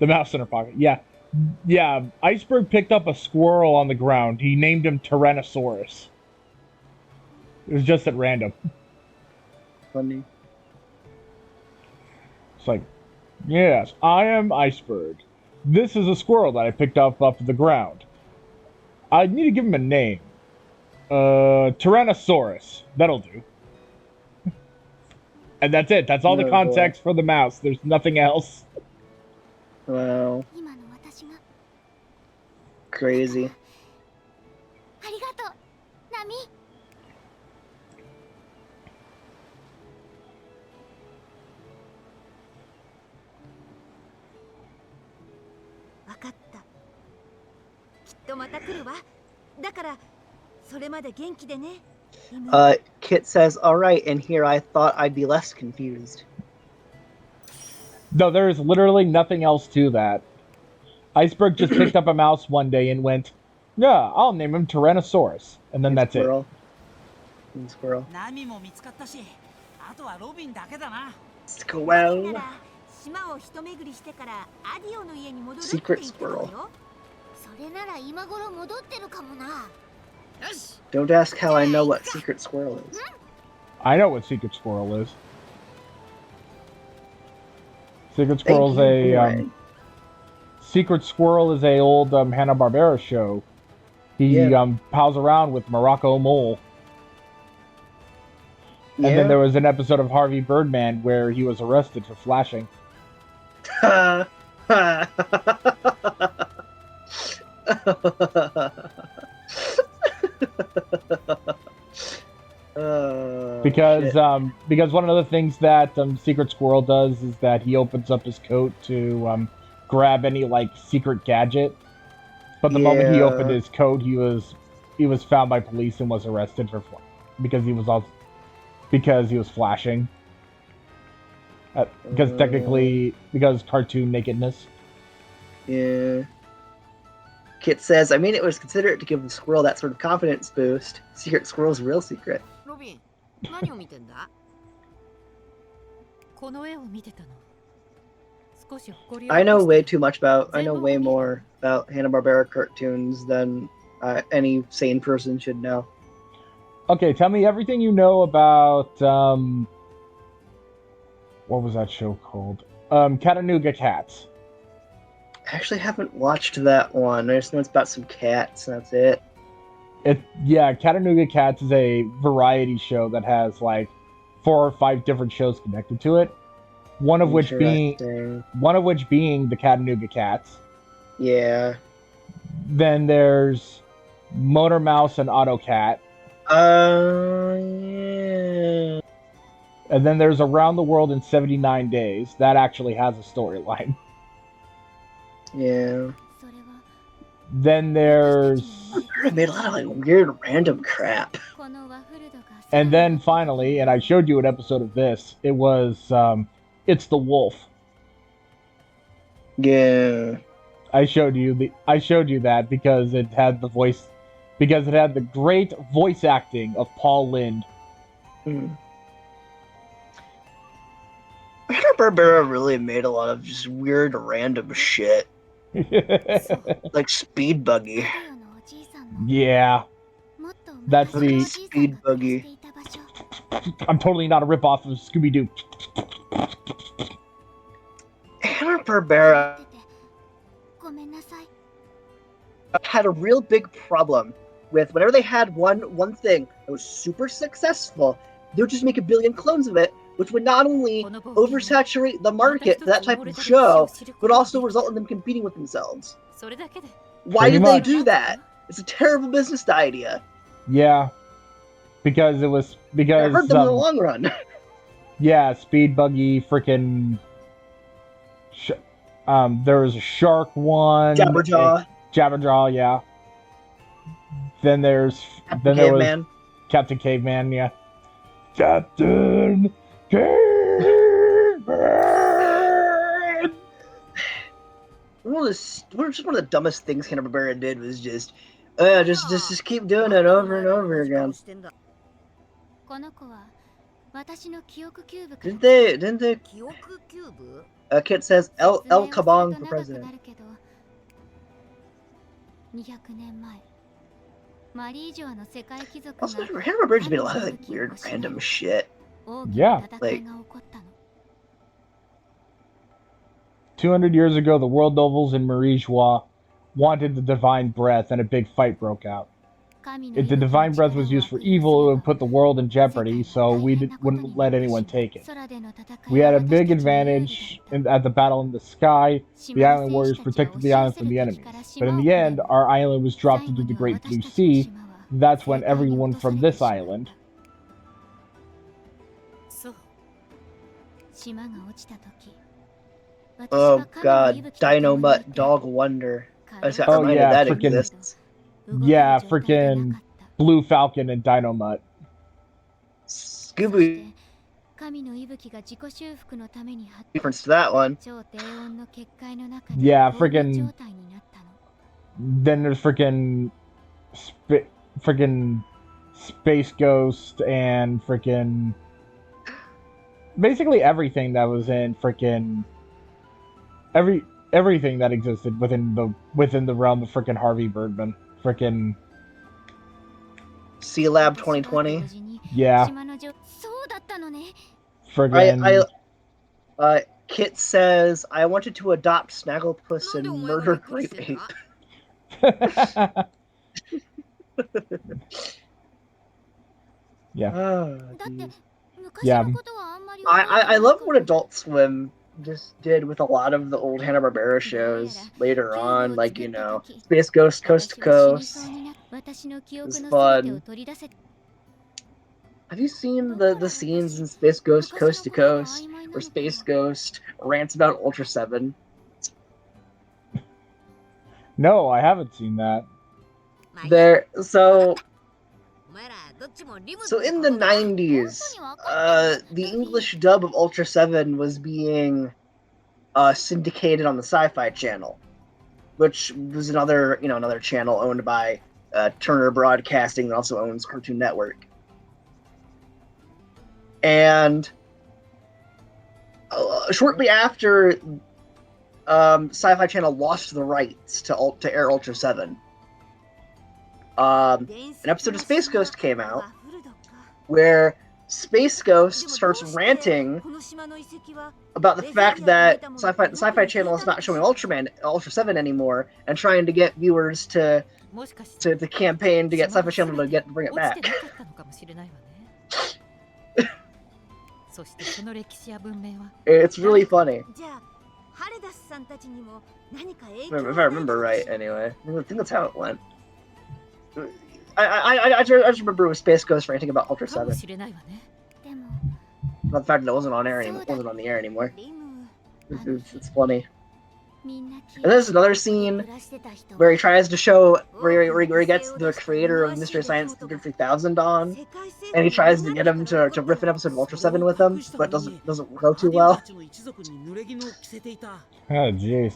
mouse in her pocket. Yeah. Iceberg picked up a squirrel on the ground. He named him Tyrannosaurus. It was just at random. Funny. It's like, yes, I am Iceberg. This is a squirrel that I picked up off the ground. I need to give him a name. Tyrannosaurus. That'll do. And that's it. That's all the context for the mouse. There's nothing else. Wow. Crazy. ありがとう、ナミ。 わかった。きっとまた来るわ。だからそれまで元気でね。Kit says, alright, and here I thought I'd be less confused. No, there is literally nothing else to that. Iceberg just picked up a mouse one day and went, yeah, I'll name him Tyrannosaurus. And then that's it. Squirrel. ナミも見つかったし、あとはロビンだけだな。 Squirrel. 島を一巡りしてからアディオの家に戻るって言 Secret ってたわ squirrel. よ。それなら今頃戻ってるかもな。 Don't ask how I know what Secret Squirrel is. I know what Secret Squirrel is. Secret Squirrel's a Secret Squirrel is a old Hanna-Barbera show. He pals around with Morocco Mole. And then there was an episode of Harvey Birdman where he was arrested for flashing. Because one of the things that Secret Squirrel does is that he opens up his coat to grab any like secret gadget. But the moment he opened his coat, he was found by police and was arrested for because he was flashing. Because cartoon nakedness. Yeah. Kit says, I mean, it was considerate to give the squirrel that sort of confidence boost. Secret Squirrel's real secret. ロビン、何を見てんだ？この絵を見てたの。少し誇りを I know way too much about, I know way more about Hanna-Barbera cartoons than any sane person should know. Okay, tell me everything you know about, what was that show called? Chattanooga Cats. I actually haven't watched that one. I just know it's about some cats, and that's it. Chattanooga Cats is a variety show that has like 4 or 5 different shows connected to it. One of which being the Chattanooga Cats. Yeah. Then there's Motor Mouse and AutoCat. Yeah. And then there's Around the World in 79 Days. That actually has a storyline. Yeah. Then there's... I made a lot of like weird random crap. And then finally, and I showed you an episode of this, it was It's the Wolf. Yeah. I showed you that because it had the great voice acting of Paul Lynde. Hanna-Barbera really made a lot of just weird random shit. Like Speed Buggy. Yeah. That's the Speed Buggy. I'm totally not a ripoff of Scooby-Doo. Hanna-Barbera had a real big problem with whenever they had one thing that was super successful, they would just make a billion clones of it, which would not only oversaturate the market for that type of show, but also result in them competing with themselves. Why did they do that? It's a terrible business idea. Yeah. Because it hurt them in the long run. Yeah, Speed Buggy, freaking... there was a shark one. Jabberjaw, yeah. Then there was Captain Caveman, yeah. Captain Caveman! One of the dumbest things Hanna-Barbera did was just keep doing it over and over again. Didn't they? Kit says El Kabong for president. Also, Hanna-Barbera's made a lot of like weird random shit. Yeah. Like 200 years ago, the world nobles in Marie-Joie wanted the divine breath, and a big fight broke out. If the divine breath was used for evil, it would put the world in jeopardy, so we wouldn't let anyone take it. We had a big advantage at the battle in the sky. The island warriors protected the island from the enemies. But in the end, our island was dropped into the Great Blue Sea. That's when everyone from this island... Oh god, Dino Mutt Dog Wonder. I just got reminded that exists. Yeah, freaking Blue Falcon and Dino Mutt. Scooby. Difference to that one. Yeah, freaking. Then there's freaking Space Ghost and freaking. Basically everything that was in freaking. Everything that existed within the realm of freaking Harvey Birdman. Freaking Sea Lab 2020. Yeah. Friggin' Kit says, I wanted to adopt Snagglepuss and murder Grape Ape. Yeah. Yeah. I love what Adult Swim just did with a lot of the old Hanna-Barbera shows later on, like, you know, Space Ghost Coast to Coast. It was fun. Have you seen the scenes in Space Ghost Coast to Coast where Space Ghost rants about Ultra 7? No, I haven't seen that. So in the 90s, the English dub of Ultra 7 was being syndicated on the Sci-Fi Channel, which was another channel owned by Turner Broadcasting that also owns Cartoon Network. And shortly after Sci-Fi Channel lost the rights to air Ultra 7, an episode of Space Ghost came out where Space Ghost starts ranting about the fact that Sci-Fi Channel is not showing Ultra 7 anymore, and trying to get viewers to campaign to get Sci-Fi Channel to bring it back. It's really funny. If I remember right, anyway. I think that's how it went. I just remember it was Space Ghost ranting about Ultra 7. でも Not the fact that it wasn't on air anymore. Wasn't on the air anymore. It's funny. みんな気 And there's another scene 暮らしてた人 where he tries to show where he gets the creator of Mystery Science Theater 3000 on, and he tries to get him to riff an episode of Ultra 7 with him, but doesn't go too well. Oh, jeez.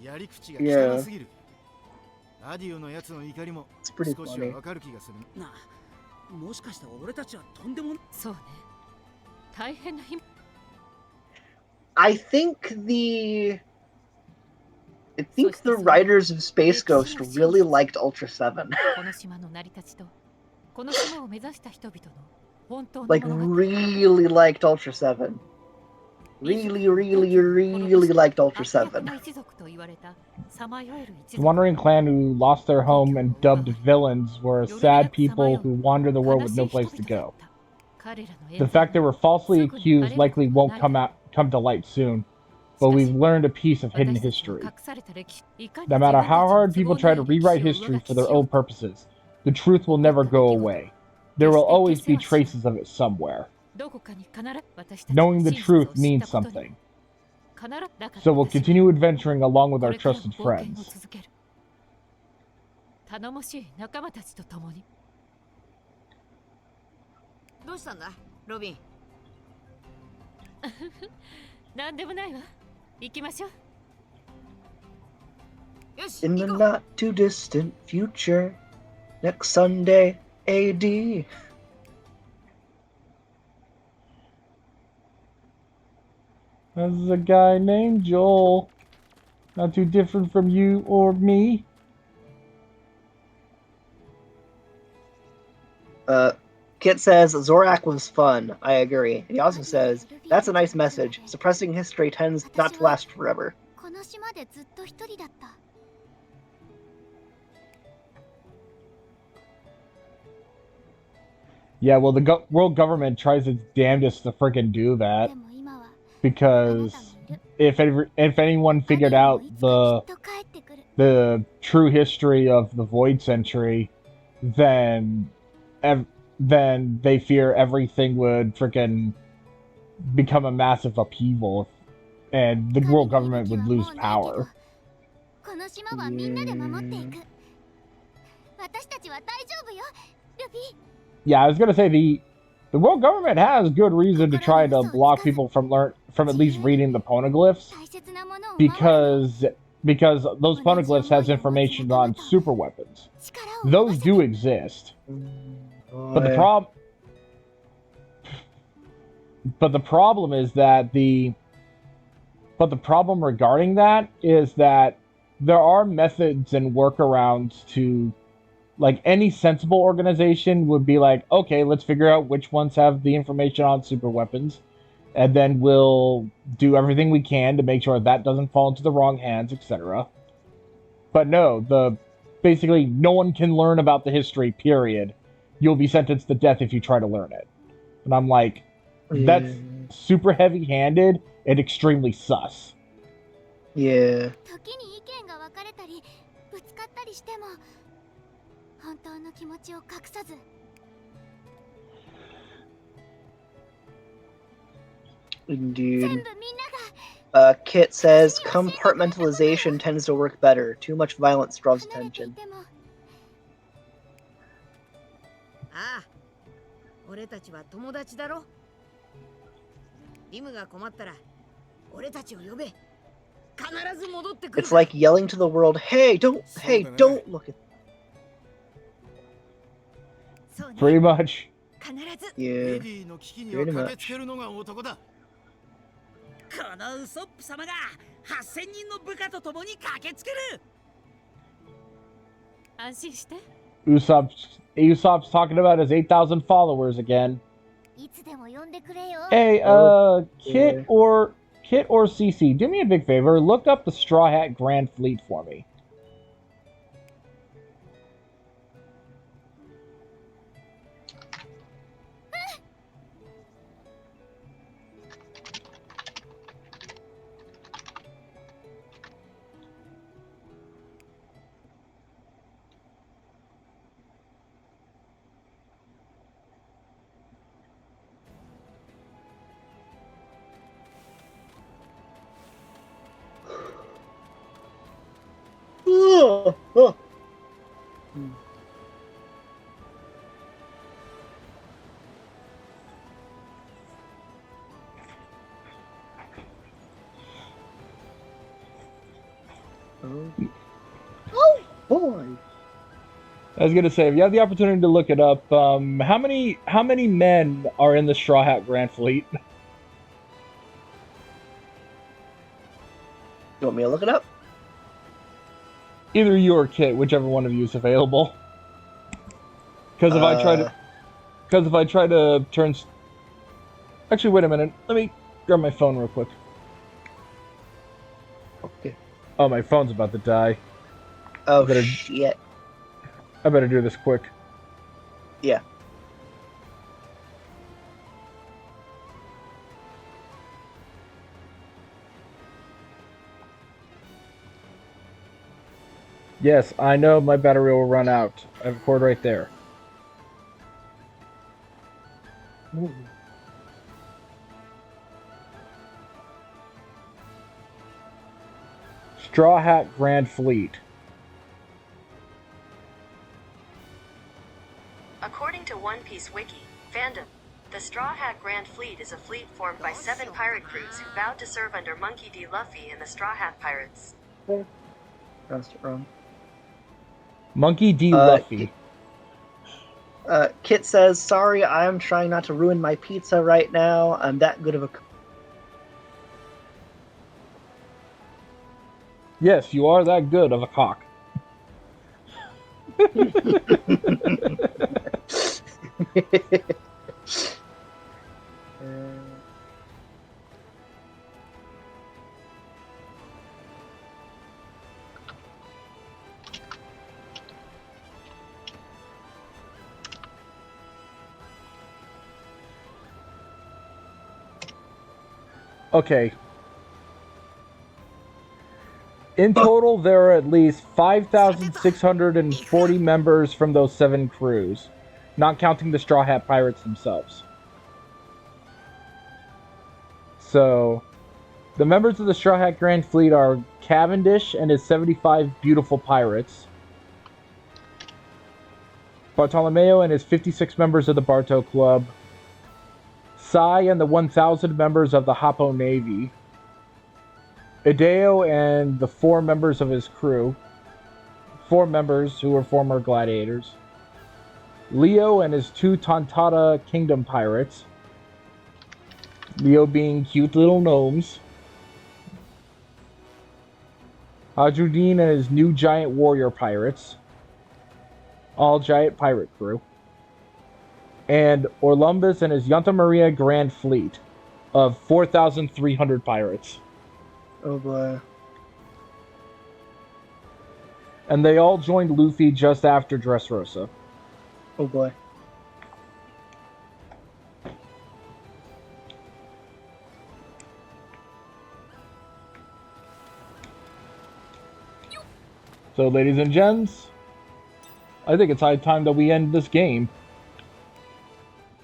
やり口が Yeah. 汚すぎる。アディオのやつの怒りも It's pretty 少し funny. はわかる気がするな。なあ、もしかして俺たちはとんでもそうね。大変な日 I think the writers of Space Ghost really liked Ultra 7. この島の成り立ちとこの島を目指した人々の本当の Like 物語 really liked Ultra 7. Really liked Ultra 7. 一族と言われたさまよえる一 The 族 wandering clan who lost their home and dubbed villains were sad people who wander the world with no place to go. 彼らの The fact they were falsely accused likely won't come to light soon, but we've learned a piece of hidden history. No matter how hard people try to rewrite history for their own purposes, the truth will never go away. There will always be traces of it somewhere. Knowing the truth means something. So we'll continue adventuring along with our trusted friends. 頼もしい仲間たちと共にどうしたんだロビンなんでもないわ行きましょうよし In the 行こう not too distant future, next Sunday, AD. There's a guy named Joel. Not too different from you or me. Kit says Zorak was fun. I agree. He also says that's a nice message. Suppressing history tends not to last forever. この島でずっと一人だった Yeah, well, the world government tries its damnedest to freaking do that でも今は because あなたもいる if anyone figured ア out ディもいつかきっと帰ってくる the true history of the Void Century, then they fear everything would freaking become a massive upheaval, and the world government would lose power. この島はみんなで守っていく私たちは大丈夫よルビー Yeah, I was gonna say the world government has good reason to try to block people from at least reading the poneglyphs 大切なものを守る because those poneglyphs has information on super weapons. 力を Those do exist. But the problem is that the problem regarding that is that there are methods and workarounds to, like, any sensible organization would be like, okay, let's figure out which ones have the information on super weapons, and then we'll do everything we can to make sure that doesn't fall into the wrong hands, etc. But no, basically no one can learn about the history, period. You'll be sentenced to death if you try to learn it. And I'm like, that's super heavy-handed and extremely sus. Yeah. 時に意見が分かれたりぶつかったりしても本当の気持ちを隠さず Indeed. 全部みんなが Kit says compartmentalization tends to work better. Too much violence draws 離れてい attention. てもああ俺たちは友達だろリムが困ったら俺たちを呼べ必ず戻ってくる It's like yelling to the world, "Hey, don't look at." そうね Pretty much. 必ず Yeah. エディの危機には駆けつけるのが男だ。このウソップ様が8000人の部下と共に駆けつける安心して Usopp's talking about his 8,000 followers again. いつでも呼んでくれよ Hey, Yeah. Kit or CC, do me a big favor. Look up the Straw Hat Grand Fleet for me. Oh, oh. Oh boy. I was gonna say, if you have the opportunity to look it up, how many men are in the Straw Hat Grand Fleet? You want me to look it up? Either you or Kit, whichever one of you is available. Because if I try to turn, actually, wait a minute. Let me grab my phone real quick. Okay. Oh, my phone's about to die. Oh shit. I better do this quick. Yeah. Yes, I know my battery will run out. I have a cord right there. Ooh. Straw Hat Grand Fleet. According to One Piece Wiki, fandom, the Straw Hat Grand Fleet is a fleet formed by 7 pirate crews who vowed to serve under Monkey D. Luffy and the Straw Hat Pirates. Pronounced it wrong. Monkey D. Luffy. Kit says, "Sorry, I'm trying not to ruin my pizza right now. I'm that good of a cook." Yes, you are that good of a cock. Okay. In total, there are at least 5,640 members from those 7 crews, not counting the Straw Hat Pirates themselves. So, the members of the Straw Hat Grand Fleet are Cavendish and his 75 beautiful pirates, Bartolomeo and his 56 members of the Barto Club, Sai and the 1,000 members of the Hoppo Navy, Hideo and the 4 members of his crew, 4 members who were former gladiators, Leo and his 2 Tontata Kingdom pirates, Leo being cute little gnomes, Ajudine and his new giant warrior pirates, all giant pirate crew, and Orlumbus and his Yanta Maria Grand Fleet of 4,300 pirates. Oh boy. And they all joined Luffy just after Dressrosa. Oh boy. So, ladies and gents, I think it's high time that we end this game.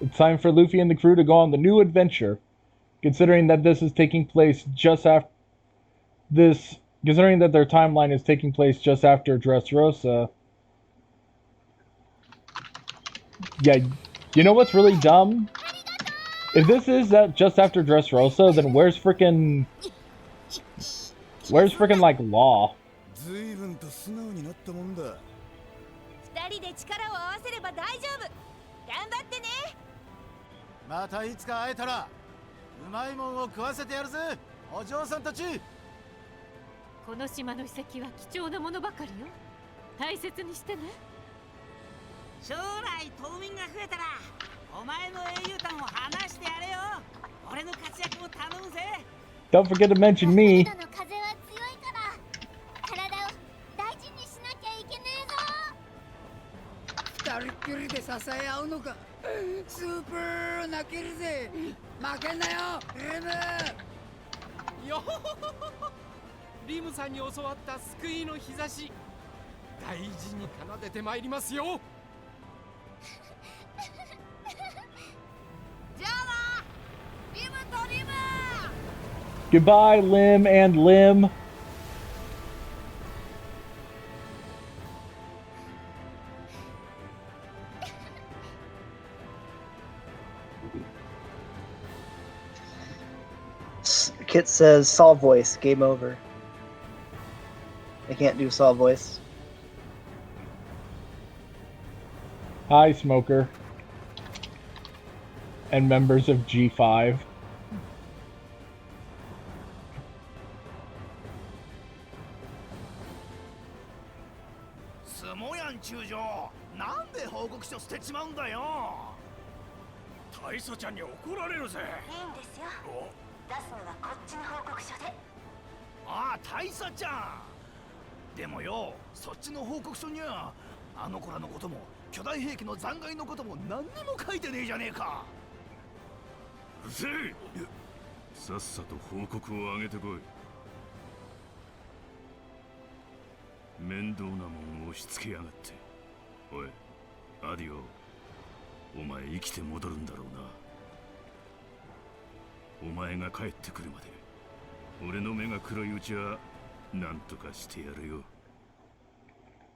It's time for Luffy and the crew to go on the new adventure, considering that this is taking place just after considering that their timeline is taking place just after Dressrosa. Yeah, you know what's really dumb? If this is just after Dressrosa, then where's frickin' like Law? 随分と素直になったもんだ。二人で力を合わせれば大丈夫。頑張ってね。またいつか会えたらうまいもんを食わせてやるぜ、お嬢さんたち。この島の遺跡は貴重なものばかりよ。大切にしてね。将来島民が増えたらお前の英雄譚を話してやれよ。俺の活躍も頼むぜ。 Don't forget to mention me. 風は強いから体を大事にしなきゃいけねえぞ。二人っきりで支え合うのか。スーパー泣けるぜ。負けんなよ、リム。よほほほほ。リムさんに教わった救いの日差し、大事に奏でてまいりますよ。じゃあな、リムとリム。 Goodbye, Lim and Lim. Kit says, Saw voice, game over. I can't do Saw voice. Hi, Smoker. And members of G5.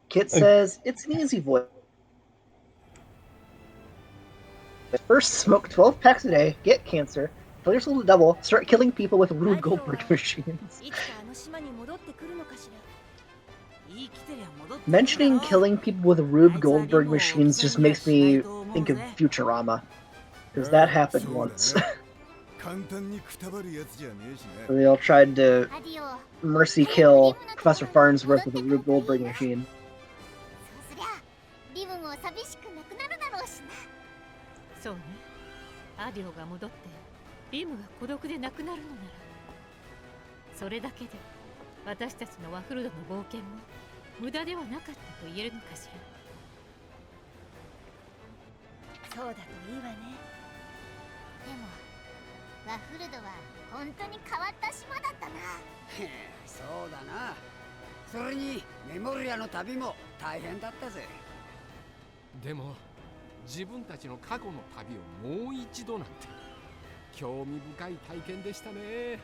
Kit says, it's an easy voice. First, smoke 12 packs a day, get cancer, tell yourself to double, start killing people with Rube Goldberg machines. Mentioning killing people with Rube Goldberg machines just makes me think of Futurama. Because that happened once. They all tried to mercy kill Professor Farnsworth with a Rube Goldberg machine.そうね。アディオが戻ってリムが孤独でなくなるのなら、それだけで私たちのワフルドの冒険も無駄ではなかったと言えるのかしら。そうだといいわね。でもワフルドは本当に変わった島だったな。へえ、そうだな。それにメモリアの旅も大変だったぜ。でも自分たちの過去の旅をもう一度なんて興味深い体験でしたね。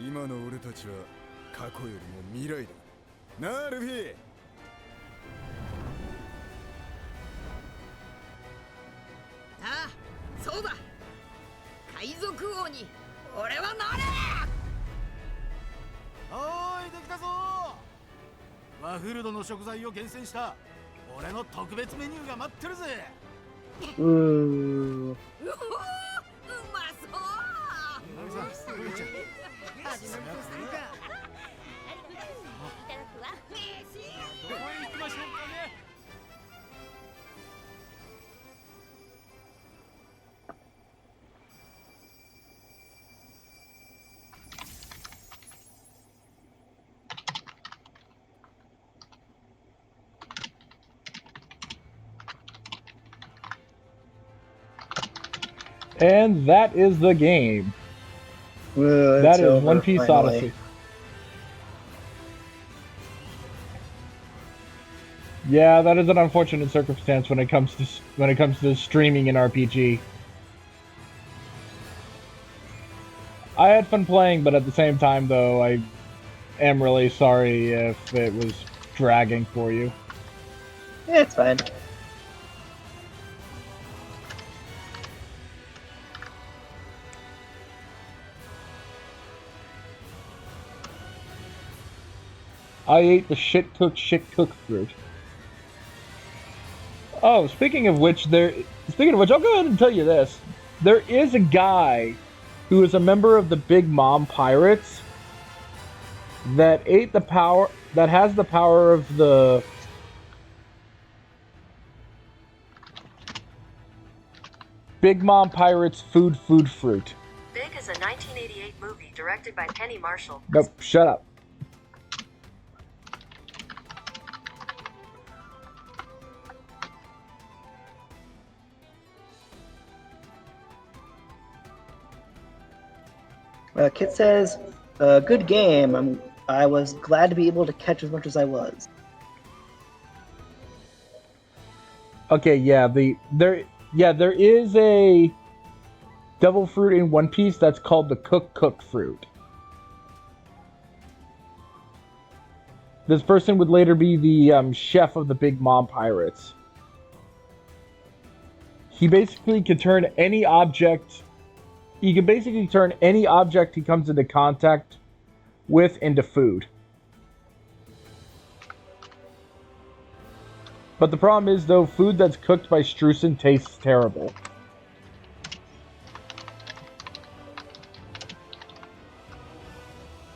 今の俺たちは過去よりも未来だなあ、ルフィ。ああ、そうだ。海賊王に俺はなれ。おーい、できたぞ。ワフルドの食材を厳選した俺の特別メニューが待ってるぜ。うーん。うまそう。And that is the game. That is One Piece Odyssey. Yeah, that is an unfortunate circumstance when it comes to streaming an RPG. I had fun playing, but at the same time, though, I am really sorry if it was dragging for you. Yeah, it's fine. I ate the shit cooked fruit. Oh, speaking of which, I'll go ahead and tell you this. There is a guy who is a member of the Big Mom Pirates that has the power of the Big Mom Pirates fruit. Big is a 1988 movie directed by Penny Marshall. Nope, shut up. Kit says, good game. I was glad to be able to catch as much as I was. Okay, yeah, there is a devil fruit in One Piece that's called the cooked fruit. This person would later be the chef of the Big Mom Pirates. He basically can turn any object he can basically turn any object he comes into contact with into food. But the problem is, though, food that's cooked by Streusen tastes terrible.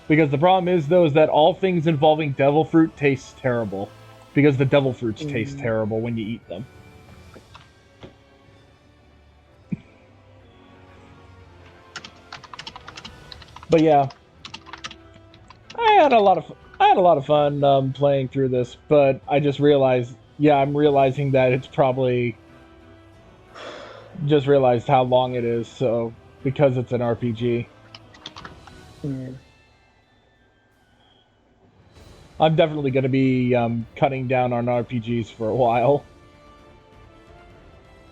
Because the problem is, though, is that all things involving devil fruit taste terrible. Because the devil fruits taste terrible when you eat them. But yeah, I had a lot of fun playing through this. But I just realized, yeah, I'm realizing that it's probably just realized how long it is. So because it's an RPG. I'm definitely going to be cutting down on RPGs for a while,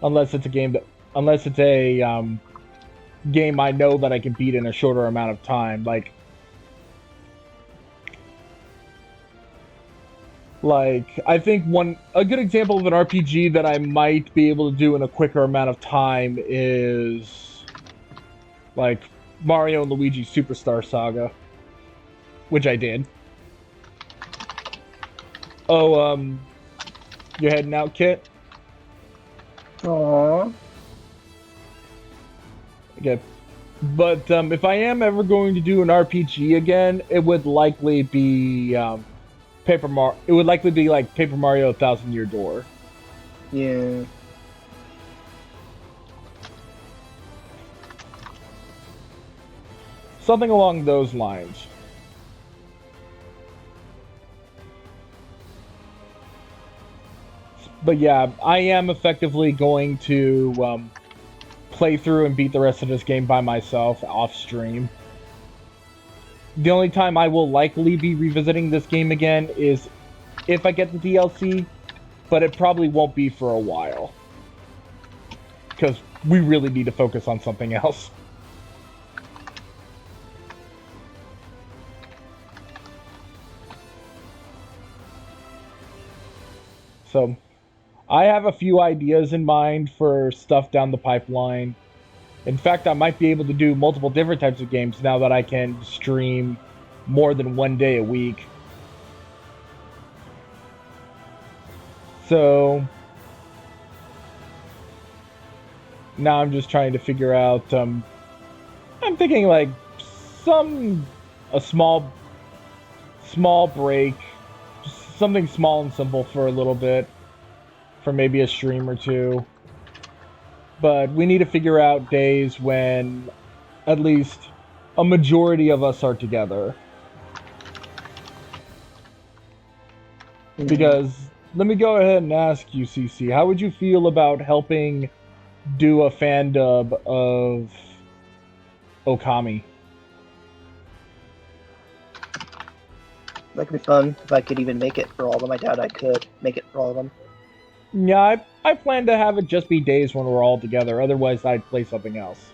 unless it's a game game I know that I can beat in a shorter amount of time. Like I think a good example of an RPG that I might be able to do in a quicker amount of time is like Mario and Luigi Superstar Saga, which I did. Oh, you're heading out, Kit? Aww. Okay. But if I am ever going to do an RPG again, it would likely be It would likely be like Paper Mario: Thousand Year Door. Yeah. Something along those lines. But yeah, I am effectively going to play through and beat the rest of this game by myself off stream. The only time I will likely be revisiting this game again is if I get the DLC, but it probably won't be for a while. Because we really need to focus on something else. So I have a few ideas in mind for stuff down the pipeline. In fact, I might be able to do multiple different types of games now that I can stream more than one day a week. So now I'm just trying to figure out, I'm thinking like a small break, something small and simple for a little bit. For maybe a stream or two. But we need to figure out days when at least a majority of us are together. Because let me go ahead and ask you, CC, how would you feel about helping do a fan dub of Okami? That could be fun if I could even make it for all of them. I doubt I could make it for all of them. Yeah, I plan to have it just be days when we're all together. Otherwise, I'd play something else.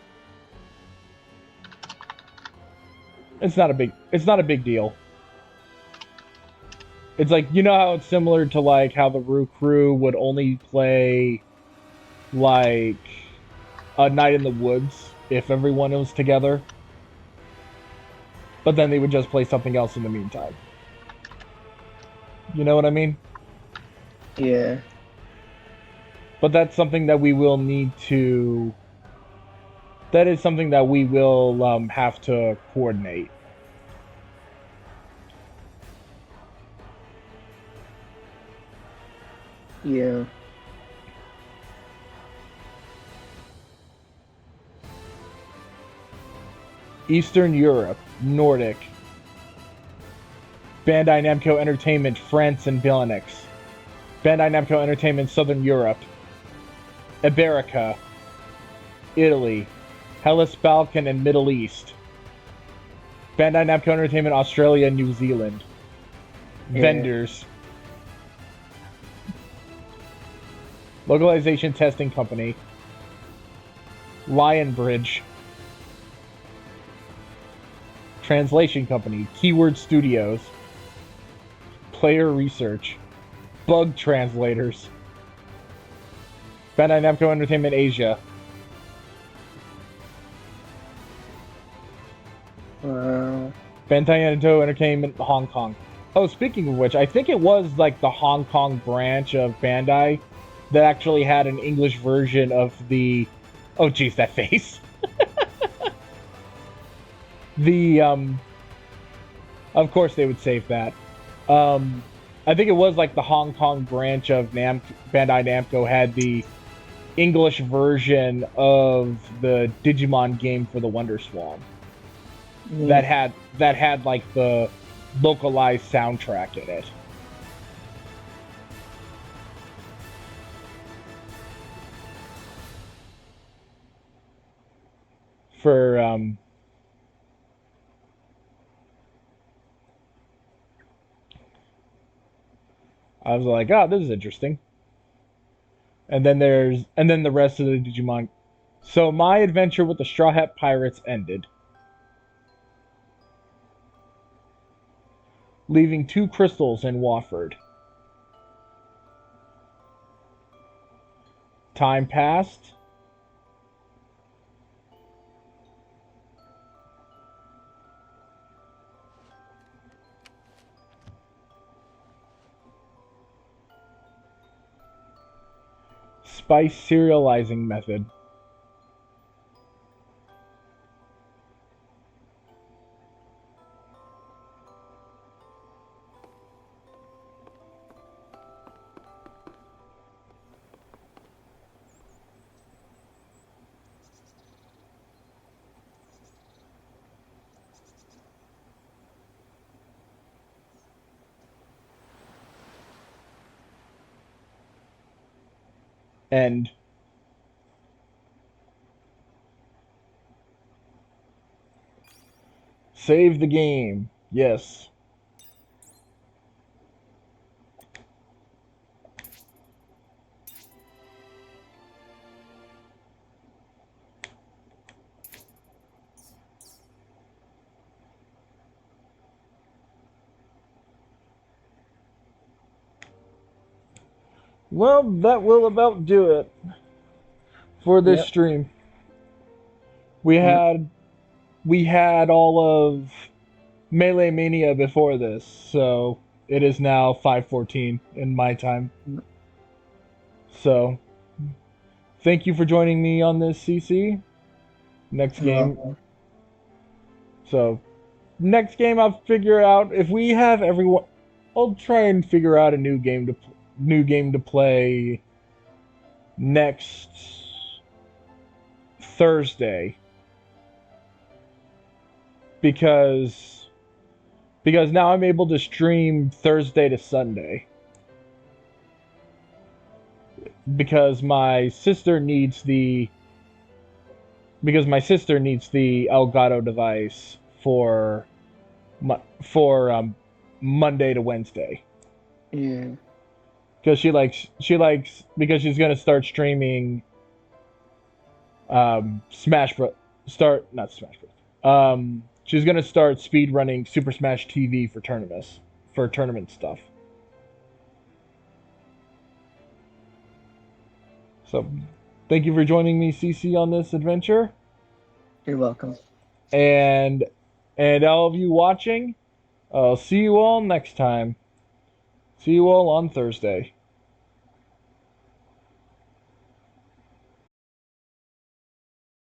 It's not a big deal. It's like, you know how it's similar to like how the Roo Crew would only play like A Night in the Woods if everyone was together. But then they would just play something else in the meantime. You know what I mean? Yeah. But that's something that we will need to... That is something that we will have to coordinate. Yeah. Eastern Europe, Nordic. Bandai Namco Entertainment, France and Benelux. Bandai Namco Entertainment, Southern Europe. Iberica, Italy, Hellas, Balkan, and Middle East. Bandai Namco Entertainment, Australia, and New Zealand. Yeah. Vendors. Localization Testing Company. Lionbridge. Translation Company. Keyword Studios. Player Research. Bug Translators. Bandai Namco Entertainment Asia. Bandai Namco Entertainment Hong Kong. Oh, speaking of which, I think it was like the Hong Kong branch of Bandai that actually had an English version of the... Oh, geez, that face. Of course they would save that. I think it was like the Hong Kong branch of Bandai Namco had the English version of the Digimon game for the Wonder Swan. That had like the localized soundtrack in it. For I was like, oh, this is interesting. And then the rest of the Digimon. So my adventure with the Straw Hat Pirates ended, leaving 2 crystals in Wofford. Time passed. Spice serializing method. End. Save the game. Yes. Well, that will about do it for this stream. We had all of Melee Mania before this, so it is now 5:14 in my time. So, thank you for joining me on this, CC. Next game. So, next game I'll figure out if we have everyone. I'll try and figure out a new game to play next Thursday, because now I'm able to stream Thursday to Sunday, because my sister needs the Elgato device for Monday to Wednesday. Yeah. Because because she's gonna start streaming she's gonna start speed running Super Smash TV for tournament stuff. So, thank you for joining me, CC, on this adventure. You're welcome. And all of you watching, I'll see you all next time. See you all on Thursday.